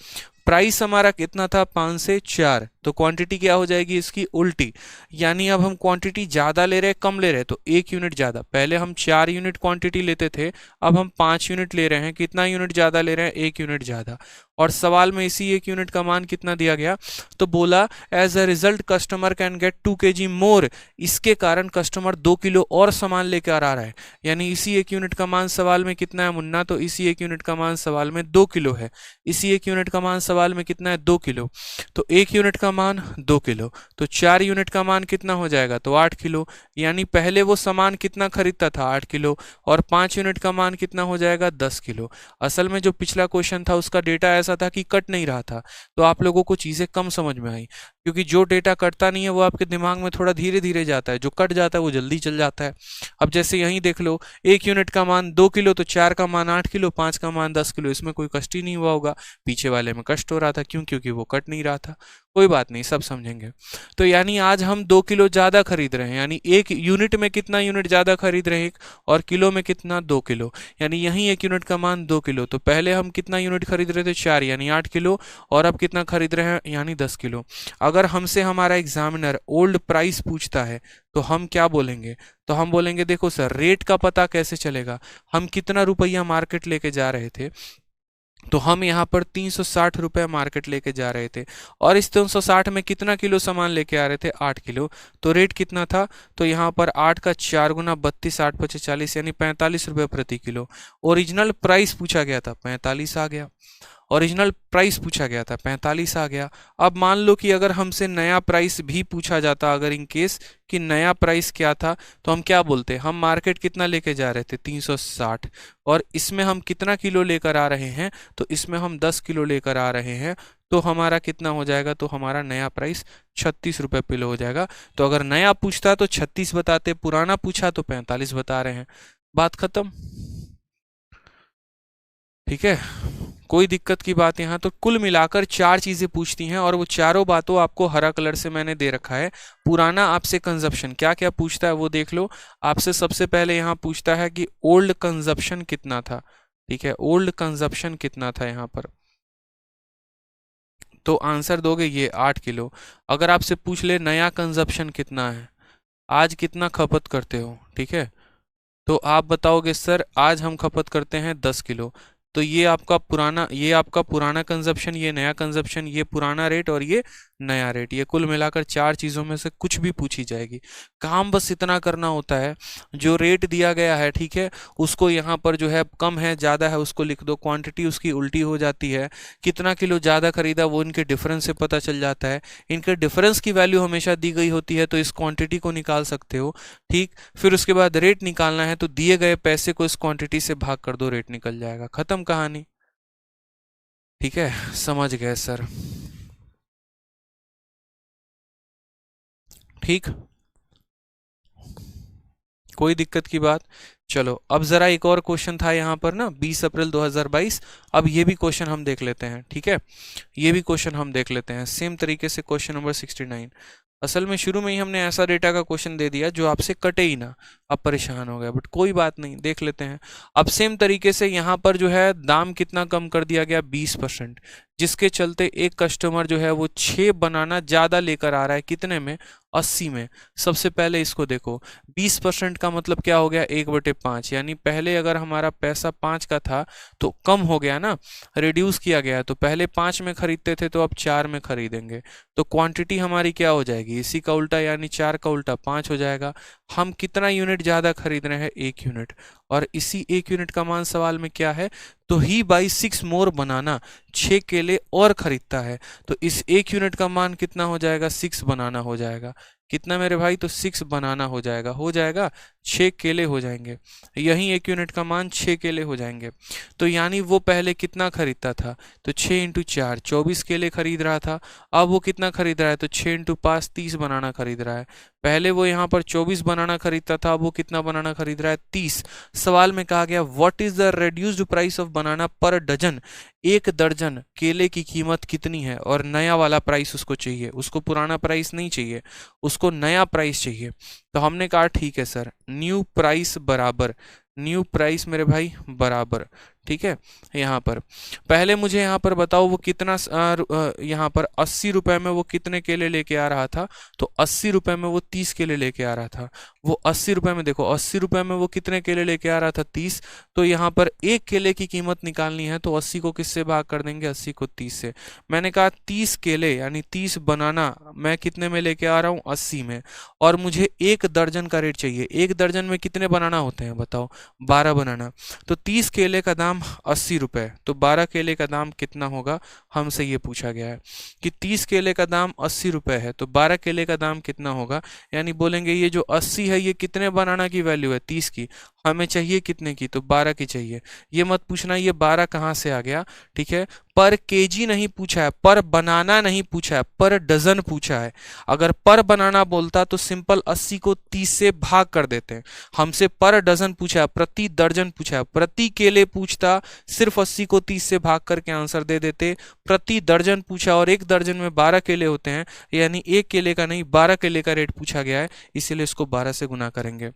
प्राइस हमारा कितना था? 5 से 4, तो क्वांटिटी क्या हो जाएगी? इसकी उल्टी। यानी अब हम क्वांटिटी ज़्यादा ले रहे हैं कम ले रहे हैं? तो 1 यूनिट ज़्यादा। पहले हम 4 यूनिट क्वांटिटी लेते थे, अब हम 5 यूनिट ले रहे हैं। कितना यूनिट ज़्यादा ले रहे हैं? 1 यूनिट ज़्यादा। और सवाल में इसी 1 यूनिट का मान कितना दिया गया? तो बोला as a result customer can get 2 kg more. इसके कारण कस्टमर 2 किलो और सामान लेकर आ रहा है। यानी इसी 1 यूनिट का मान सवाल में कितना है मुन्ना? तो इसी 1 यूनिट का मान सवाल में 2 किलो है। इसी 1 यूनिट का मान सवाल में कितना है? 2 किलो। तो 1 यूनिट का मान 2 किलो, तो 4 यूनिट का मान कितना हो जाएगा? तो 8 किलो। यानी पहले वो सामान कितना खरीदता था? 8 किलो। और 5 यूनिट का मान कितना हो जाएगा? 10 किलो। असल में जो पिछला क्वेश्चन था उसका डेटा ऐसा था कि कट नहीं रहा था, तो आप लोगों को चीज़ें कम समझ में आई, क्योंकि जो डेटा कटता नहीं है वो आपके दिमाग में थोड़ा धीरे धीरे जाता है, जो कट जाता है वो जल्दी चल जाता है। अब जैसे यहीं देख लो, 1 यूनिट का मान 2 किलो, तो 4 का मान 8 किलो, 5 का मान 10 किलो। इसमें कोई कष्ट ही नहीं हुआ होगा, पीछे वाले में कष्ट हो रहा था। क्यों? क्योंकि वो कट नहीं रहा था। कोई बात नहीं, सब समझेंगे। तो यानी आज हम 2 किलो ज़्यादा खरीद रहे हैं, यानी 1 यूनिट में कितना यूनिट ज़्यादा खरीद रहे हैं, और किलो में कितना? 2 किलो। यानी यहीं 1 यूनिट का मान 2 किलो। तो पहले हम कितना यूनिट खरीद रहे थे? 4, यानी 8 किलो। और अब कितना खरीद रहे हैं? यानी 10 किलो। अगर हमसे हमारा एग्जामिनर ओल्ड प्राइस पूछता है तो हम क्या बोलेंगे? तो हम बोलेंगे देखो सर, रेट का पता कैसे चलेगा? हम कितना रुपया मार्केट लेके जा रहे थे? तो हम यहाँ पर 360 रुपये मार्केट लेके जा रहे थे, और इस 360 में कितना किलो सामान लेके आ रहे थे? 8 किलो। तो रेट कितना था? तो यहाँ पर 8 का 4 गुना 32, 8 पचे 40, यानी 45 रुपये प्रति किलो। ओरिजिनल प्राइस पूछा गया था, 45 आ गया। ओरिजिनल प्राइस पूछा गया था, 45 आ गया। अब मान लो कि अगर हमसे नया प्राइस भी पूछा जाता, अगर इन केस कि नया प्राइस क्या था, तो हम क्या बोलते? हम मार्केट कितना लेके जा रहे थे? 360, और इसमें हम कितना किलो लेकर आ रहे हैं? तो इसमें हम 10 किलो लेकर आ रहे हैं। तो हमारा कितना हो जाएगा? तो हमारा नया प्राइस 36 रुपये किलो हो जाएगा। तो अगर नया पूछता तो 36 बताते, पुराना पूछा तो 45 बता रहे हैं। बात खत्म। ठीक है, कोई दिक्कत की बात यहाँ? तो कुल मिलाकर 4 चीज़ें पूछती हैं, और वो चारों बातों आपको हरा कलर से मैंने दे रखा है। पुराना आपसे कंजप्शन क्या क्या पूछता है वो देख लो। आपसे सबसे पहले यहाँ पूछता है कि ओल्ड कंजप्शन कितना था। ठीक है, ओल्ड कंजप्शन कितना था यहाँ पर, तो आंसर दोगे ये 8 किलो। अगर आपसे पूछ ले नया कंजप्शन कितना है, आज कितना खपत करते हो, ठीक है, तो आप बताओगे सर आज हम खपत करते हैं 10 किलो। तो ये आपका पुराना कंजप्शन, ये नया कंजप्शन, ये पुराना रेट और ये नया रेट, ये कुल मिलाकर चार चीज़ों में से कुछ भी पूछी जाएगी। काम बस इतना करना होता है, जो रेट दिया गया है, ठीक है, उसको यहाँ पर जो है कम है ज़्यादा है उसको लिख दो, क्वांटिटी उसकी उल्टी हो जाती है, कितना किलो ज़्यादा खरीदा वो इनके डिफरेंस से पता चल जाता है, इनके डिफरेंस की वैल्यू हमेशा दी गई होती है तो इस क्वांटिटी को निकाल सकते हो, ठीक। फिर उसके बाद रेट निकालना है तो दिए गए पैसे को इस क्वांटिटी से भाग कर दो, रेट निकल जाएगा, खत्म कहानी। ठीक है, समझ गए सर? ठीक, कोई दिक्कत की बात? चलो अब जरा एक और क्वेश्चन था यहाँ पर ना, 20 अप्रैल 2022। अब ये भी क्वेश्चन हम देख लेते हैं, ठीक है, ये भी क्वेश्चन हम देख लेते हैं सेम तरीके से, क्वेश्चन नंबर 69। असल में शुरू में ही हमने ऐसा डेटा का क्वेश्चन दे दिया जो आपसे कटे ही ना, अब परेशान हो गया, बट कोई बात नहीं, देख लेते हैं। अब सेम तरीके से यहाँ पर जो है दाम कितना कम कर दिया गया, 20%, जिसके चलते एक कस्टमर जो है वो 6 बनाना ज़्यादा लेकर आ रहा है, कितने में, 80 में। सबसे पहले इसको देखो, 20% का मतलब क्या हो गया, 1/5, यानी पहले अगर हमारा पैसा 5 का था तो कम हो गया ना, रिड्यूस किया गया, तो पहले 5 में खरीदते थे तो अब 4 में खरीदेंगे, तो क्वांटिटी हमारी क्या हो जाएगी, इसी का उल्टा, यानी 4 का उल्टा 5 हो जाएगा। हम कितना यूनिट ज़्यादा खरीद रहे हैं, 1 यूनिट, और इसी 1 यूनिट का मान सवाल में क्या है, तो ही बाई 6 मोर बनाना, 6 केले और खरीदता है, तो इस 1 यूनिट का मान कितना हो जाएगा, 6 बनाना हो जाएगा। कितना मेरे भाई, तो 6 बनाना हो जाएगा, 6 केले हो जाएंगे, यही 1 यूनिट का मान 6 केले हो जाएंगे। तो यानी वो पहले कितना खरीदता था, तो 6 इंटू 4 24 केले खरीद रहा था, अब वो कितना खरीद रहा है, तो 6 इंटू 5 30 बनाना खरीद रहा है। पहले वो यहाँ पर 24 बनाना खरीदता था, अब वो कितना बनाना खरीद रहा है, 30। सवाल में कहा गया what is the reduced price of banana per dozen, 1 दर्जन केले की कीमत कितनी है, और नया वाला प्राइस उसको चाहिए, उसको पुराना प्राइस नहीं चाहिए, उसको नया प्राइस चाहिए। तो हमने कहा ठीक है सर, न्यू प्राइस बराबर, न्यू प्राइस मेरे भाई बराबर, ठीक है। यहाँ पर पहले मुझे यहाँ पर बताओ वो कितना, यहाँ पर 80 रुपए में वो कितने केले लेके आ रहा था, तो 80 रुपए में वो 30 केले लेके आ रहा था। वो 80 रुपए में, देखो 80 रुपए में वो कितने केले लेके आ रहा था, 30, तो यहाँ पर एक केले की कीमत निकालनी है, तो 80 को किससे भाग कर देंगे, 80 को 30 से। मैंने कहा 30 केले यानी 30 बनाना मैं कितने में लेके आ रहा हूँ, 80 में, और मुझे 1 दर्जन का रेट चाहिए। 1 दर्जन में कितने बनाना होते हैं बताओ, 12 बनाना, तो 30 केले का दाम 80 रुपए, तो 12 केले का दाम कितना होगा, हमसे ये पूछा गया है कि 30 केले का दाम 80 रुपए है, तो 12 केले का दाम कितना होगा, यानी बोलेंगे ये जो 80 है ये कितने बनाना की वैल्यू है, 30 की, हमें चाहिए कितने की, तो 12 की चाहिए। ये मत पूछना ये 12 कहाँ से आ गया, ठीक है, पर केजी नहीं पूछा है, पर बनाना नहीं पूछा है, पर डजन पूछा है। अगर पर बनाना बोलता तो सिंपल 80 को 30 से भाग कर देते हैं, हमसे पर डजन पूछा है, प्रति दर्जन पूछा है, प्रति केले पूछता सिर्फ 80 को 30 से भाग करके आंसर दे देते, प्रति दर्जन पूछा और 1 दर्जन में 12 केले होते हैं, यानी 1 केले का नहीं 12 केले का रेट पूछा गया है, इसीलिए इसको 12 से गुना करेंगे।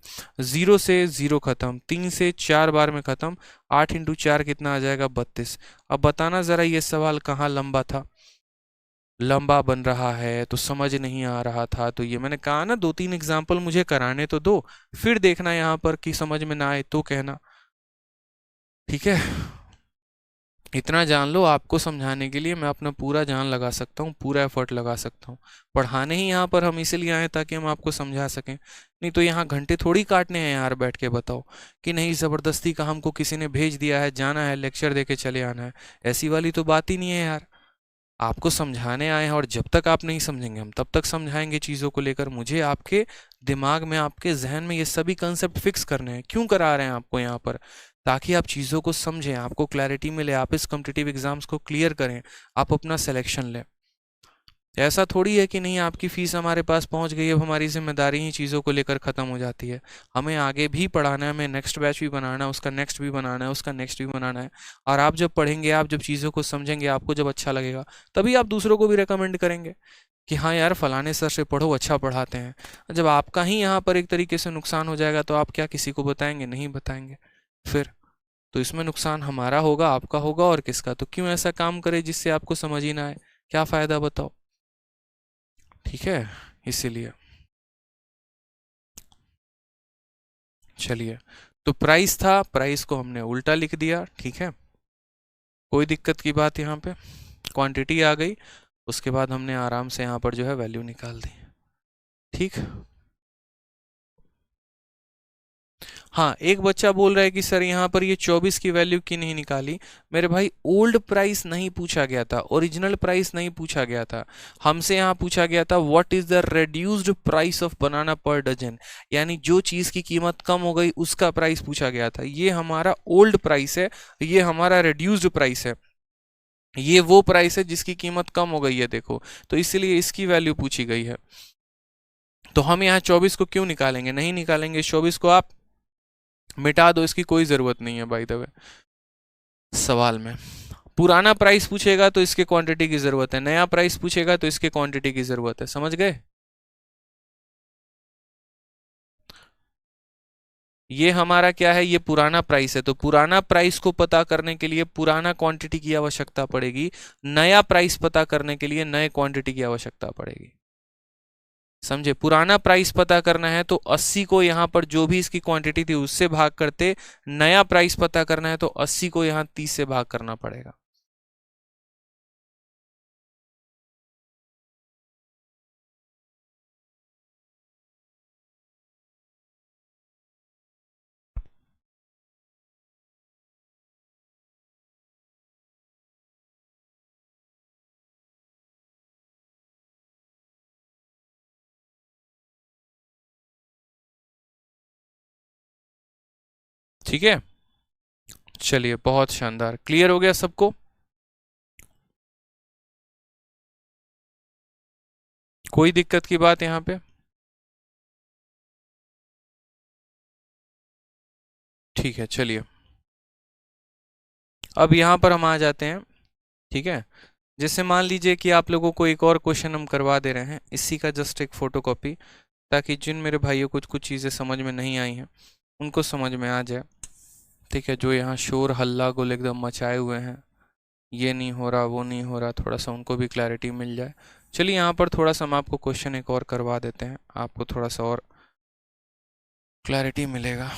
0 से 0 खत्म, 3 से 4 बार में खत्म, 8 इंटू 4 कितना आ जाएगा, 32। अब बताना जरा ये सवाल कहाँ लंबा था, लंबा बन रहा है तो समझ नहीं आ रहा था, तो ये मैंने कहा ना 2-3 एग्जाम्पल मुझे कराने तो दो, फिर देखना यहाँ पर कि समझ में ना आए तो कहना, ठीक है। इतना जान लो, आपको समझाने के लिए मैं अपना पूरा जान लगा सकता हूँ, पूरा एफर्ट लगा सकता हूँ। पढ़ाने ही यहाँ पर हम इसीलिए आए ताकि हम आपको समझा सकें, नहीं तो यहाँ घंटे थोड़ी काटने हैं यार बैठ के, बताओ कि नहीं ज़बरदस्ती का हमको किसी ने भेज दिया है, जाना है लेक्चर दे के चले आना है, ऐसी वाली तो बात ही नहीं है यार। आपको समझाने आए हैं और जब तक आप नहीं समझेंगे हम तब तक समझाएंगे चीज़ों को लेकर। मुझे आपके दिमाग में, आपके जहन में ये सभी कंसेप्ट फिक्स करने हैं। क्यों करा रहे हैं आपको यहाँ पर, ताकि आप चीज़ों को समझें, आपको क्लैरिटी मिले, आप इस कॉम्पिटिटिव एग्जाम्स को क्लियर करें, आप अपना सिलेक्शन लें। ऐसा थोड़ी है कि नहीं आपकी फ़ीस हमारे पास पहुंच गई, अब हमारी जिम्मेदारी ही चीज़ों को लेकर ख़त्म हो जाती है। हमें आगे भी पढ़ाना है, हमें नेक्स्ट बैच भी बनाना है, उसका नेक्स्ट भी बनाना है, उसका नेक्स्ट भी बनाना है। और आप जब पढ़ेंगे, आप जब चीज़ों को समझेंगे, आपको जब अच्छा लगेगा, तभी आप दूसरों को भी रिकमेंड करेंगे कि हाँ यार फलाने सर से पढ़ो, अच्छा पढ़ाते हैं। जब आपका ही यहाँ पर एक तरीके से नुकसान हो जाएगा तो आप क्या किसी को बताएंगे, नहीं बताएंगे फिर। तो इसमें नुकसान हमारा होगा, आपका होगा, और किसका। तो क्यों ऐसा काम करे जिससे आपको समझ ही ना आए, क्या फ़ायदा बताओ, ठीक है। इसीलिए चलिए, तो प्राइस था, प्राइस को हमने उल्टा लिख दिया, ठीक है। कोई दिक्कत की बात यहाँ पे, क्वांटिटी आ गई, उसके बाद हमने आराम से यहाँ पर जो है वैल्यू निकाल दी। ठीक। हाँ, एक बच्चा बोल रहा है कि सर यहाँ पर ये 24 की वैल्यू क्यों नहीं निकाली। मेरे भाई ओल्ड प्राइस नहीं पूछा गया था, ओरिजिनल प्राइस नहीं पूछा गया था, हमसे यहाँ पूछा गया था what is the reduced price of banana per dozen, यानी जो चीज की कीमत कम हो गई उसका प्राइस पूछा गया था। ये हमारा ओल्ड प्राइस है, ये हमारा रेड्यूस्ड प्राइस है, ये वो प्राइस है जिसकी कीमत कम हो गई है, देखो, तो इसलिए इसकी वैल्यू पूछी गई है। तो हम यहाँ 24 को क्यों निकालेंगे, नहीं निकालेंगे। 24 को आप मिटा दो, इसकी कोई जरूरत नहीं है बाय द वे। सवाल में पुराना प्राइस पूछेगा तो इसके क्वांटिटी की जरूरत है, नया प्राइस पूछेगा तो इसके क्वांटिटी की जरूरत है, समझ गए। ये हमारा क्या है, ये पुराना प्राइस है, तो पुराना प्राइस को पता करने के लिए पुराना क्वांटिटी की आवश्यकता पड़ेगी, नया प्राइस पता करने के लिए नए क्वांटिटी की आवश्यकता पड़ेगी। समझे, पुराना प्राइस पता करना है तो 80 को यहाँ पर जो भी इसकी क्वांटिटी थी उससे भाग करते, नया प्राइस पता करना है तो 80 को यहाँ 30 से भाग करना पड़ेगा। ठीक है, चलिए बहुत शानदार, क्लियर हो गया सबको। कोई दिक्कत की बात यहाँ पे। ठीक है, चलिए अब यहाँ पर हम आ जाते हैं। ठीक है, जैसे मान लीजिए कि आप लोगों को एक और क्वेश्चन हम करवा दे रहे हैं, इसी का जस्ट एक फोटोकॉपी, ताकि जिन मेरे भाइयों को कुछ चीज़ें समझ में नहीं आई हैं उनको समझ में आ जाए। ठीक है, जो यहाँ शोर हल्ला गुल एकदम मचाए हुए हैं, ये नहीं हो रहा वो नहीं हो रहा, थोड़ा सा उनको भी क्लैरिटी मिल जाए। चलिए यहाँ पर थोड़ा सा हम आपको क्वेश्चन एक और करवा देते हैं, आपको थोड़ा सा और क्लैरिटी मिलेगा।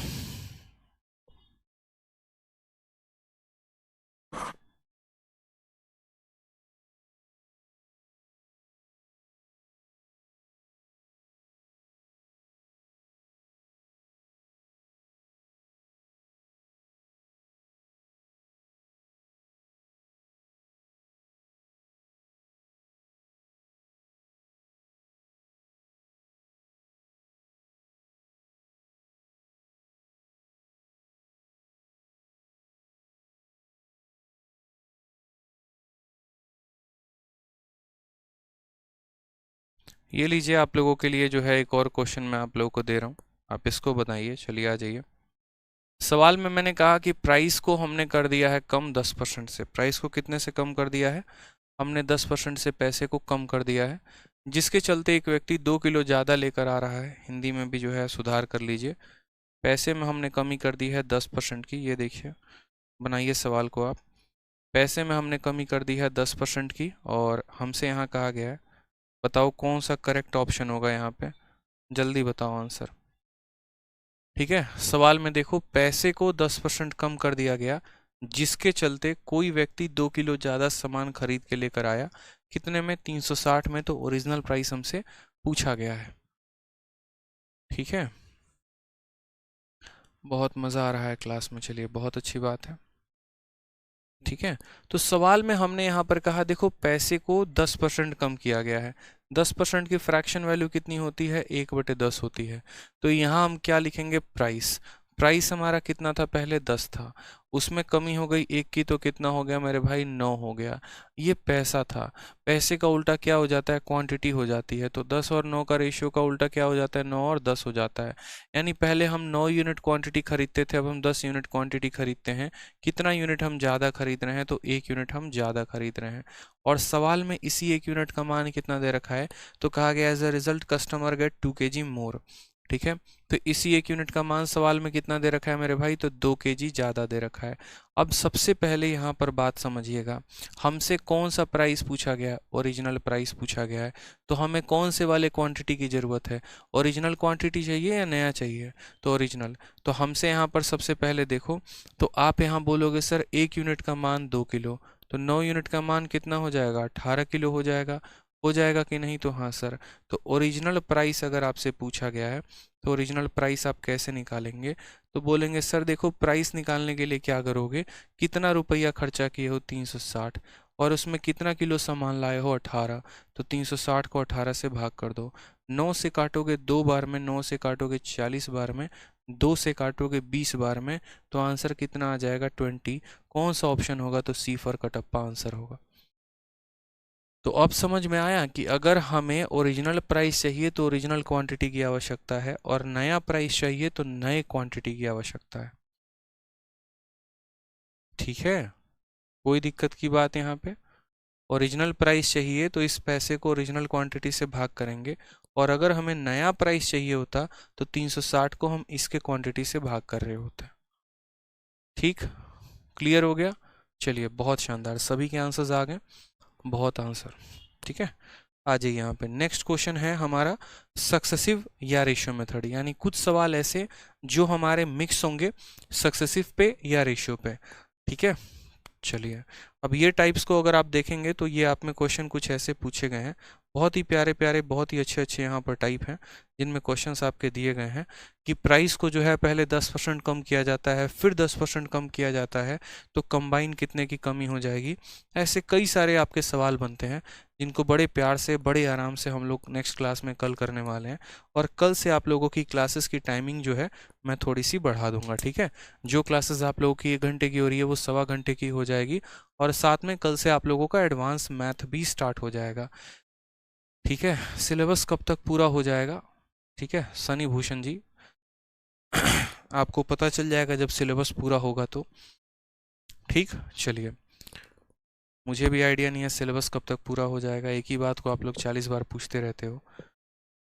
ये लीजिए आप लोगों के लिए जो है एक और क्वेश्चन मैं आप लोगों को दे रहा हूँ, आप इसको बताइए। चलिए आ जाइए। सवाल में मैंने कहा कि प्राइस को हमने कर दिया है कम 10% से। प्राइस को कितने से कम कर दिया है, हमने 10% से पैसे को कम कर दिया है, जिसके चलते एक व्यक्ति 2 किलो ज़्यादा लेकर आ रहा है। हिंदी में भी जो है सुधार कर लीजिए। पैसे में हमने कमी कर दी है 10% की, ये देखिए, बनाइए सवाल को आप। पैसे में हमने कमी कर दी है 10% की, और हमसे यहाँ कहा गया है बताओ कौन सा करेक्ट ऑप्शन होगा यहाँ पे, जल्दी बताओ आंसर। ठीक है, सवाल में देखो, पैसे को 10% कम कर दिया गया, जिसके चलते कोई व्यक्ति 2 किलो ज़्यादा सामान खरीद के लेकर आया। कितने में, 360 में, तो ओरिजिनल प्राइस हमसे पूछा गया है। ठीक है, बहुत मज़ा आ रहा है क्लास में, चलिए बहुत अच्छी बात है। ठीक है, तो सवाल में हमने यहाँ पर कहा देखो पैसे को 10% कम किया गया है। 10% की फ्रैक्शन वैल्यू कितनी होती है, 1/10 होती है। तो यहाँ हम क्या लिखेंगे, प्राइस। प्राइस हमारा कितना था, पहले 10 था, उसमें कमी हो गई 1 की, तो कितना हो गया मेरे भाई, 9 हो गया। ये पैसा था, पैसे का उल्टा क्या हो जाता है, क्वांटिटी हो जाती है। तो 10 और 9 का रेशियो का उल्टा क्या हो जाता है, 9 और 10 हो जाता है। यानी पहले हम 9 यूनिट क्वांटिटी खरीदते थे, अब हम 10 यूनिट क्वांटिटी खरीदते हैं। कितना यूनिट हम ज़्यादा खरीद रहे हैं, तो 1 यूनिट हम ज़्यादा खरीद रहे हैं। और सवाल में इसी 1 यूनिट का मान कितना दे रखा है, तो कहा गया as a result customer get 2 kg more. ठीक है। तो इसी 1 यूनिट का मान सवाल में कितना दे रखा है मेरे भाई, तो 2 kg ज़्यादा दे रखा है। अब सबसे पहले यहाँ पर बात समझिएगा, हमसे कौन सा प्राइस पूछा गया है, ओरिजिनल प्राइस पूछा गया है। तो हमें कौन से वाले क्वांटिटी की ज़रूरत है, ओरिजिनल क्वांटिटी चाहिए या नया चाहिए, तो ओरिजिनल। तो हमसे यहाँ पर सबसे पहले देखो, तो आप यहाँ बोलोगे सर 1 यूनिट का मान 2 किलो, तो 9 यूनिट का मान कितना हो जाएगा, 18 किलो हो जाएगा कि नहीं, तो हाँ सर। तो ओरिजिनल प्राइस अगर आपसे पूछा गया है तो ओरिजिनल प्राइस आप कैसे निकालेंगे, तो बोलेंगे सर देखो प्राइस निकालने के लिए क्या करोगे, कितना रुपया खर्चा किए हो 360, और उसमें कितना किलो सामान लाए हो 18, तो 360 को 18 से भाग कर दो। 9 से काटोगे 2 बार में, 9 से काटोगे 40 बार में, 2 से काटोगे 20 बार में, तो आंसर कितना आ जाएगा 20। कौन सा ऑप्शन होगा, तो सी फॉर कटप्पा आंसर होगा। तो अब समझ में आया कि अगर हमें ओरिजिनल प्राइस चाहिए तो ओरिजिनल क्वांटिटी की आवश्यकता है, और नया प्राइस चाहिए तो नए क्वांटिटी की आवश्यकता है। ठीक है, कोई दिक्कत की बात यहाँ पे। ओरिजिनल प्राइस चाहिए तो इस पैसे को ओरिजिनल क्वांटिटी से भाग करेंगे, और अगर हमें नया प्राइस चाहिए होता तो 360 को हम इसके क्वांटिटी से भाग कर रहे होते। ठीक, क्लियर हो गया। चलिए बहुत शानदार, सभी के आंसर्स आ गए, बहुत आंसर। ठीक है, आ जाइए यहाँ पे। नेक्स्ट क्वेश्चन है हमारा सक्सेसिव या रेशियो मेथड, यानी कुछ सवाल ऐसे जो हमारे मिक्स होंगे सक्सेसिव पे या रेशियो पे। ठीक है, चलिए अब ये टाइप्स को अगर आप देखेंगे तो ये आप में क्वेश्चन कुछ ऐसे पूछे गए हैं, बहुत ही प्यारे प्यारे, बहुत ही अच्छे अच्छे यहाँ पर टाइप हैं जिनमें क्वेश्चंस आपके दिए गए हैं कि प्राइस को जो है पहले 10% कम किया जाता है, फिर 10% कम किया जाता है, तो कंबाइन कितने की कमी हो जाएगी। ऐसे कई सारे आपके सवाल बनते हैं जिनको बड़े प्यार से बड़े आराम से हम लोग नेक्स्ट क्लास में कल करने वाले हैं, और कल से आप लोगों की क्लासेस की टाइमिंग जो है मैं थोड़ी सी बढ़ा दूंगा। ठीक है, जो क्लासेस आप लोगों की 1 घंटे की हो रही है वो 1.25 घंटे की हो जाएगी, और साथ में कल से आप लोगों का एडवांस मैथ भी स्टार्ट हो जाएगा। ठीक है, सिलेबस कब तक पूरा हो जाएगा, ठीक है सनी भूषण जी, आपको पता चल जाएगा जब सिलेबस पूरा होगा तो। ठीक, चलिए मुझे भी आइडिया नहीं है सिलेबस कब तक पूरा हो जाएगा, एक ही बात को आप लोग 40 बार पूछते रहते हो।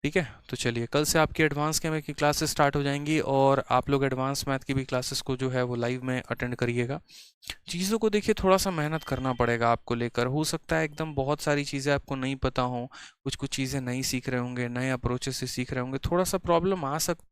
ठीक है, तो चलिए कल से आपकी एडवांस के की क्लासेस स्टार्ट हो जाएंगी, और आप लोग एडवांस मैथ की भी क्लासेस को जो है वो लाइव में अटेंड करिएगा। चीज़ों को देखिए थोड़ा सा मेहनत करना पड़ेगा आपको लेकर, हो सकता है एकदम बहुत सारी चीज़ें आपको नहीं पता हो, कुछ कुछ चीज़ें नहीं सीख रहे होंगे, नए अप्रोचेस से सीख रहे होंगे, थोड़ा सा प्रॉब्लम आ सकता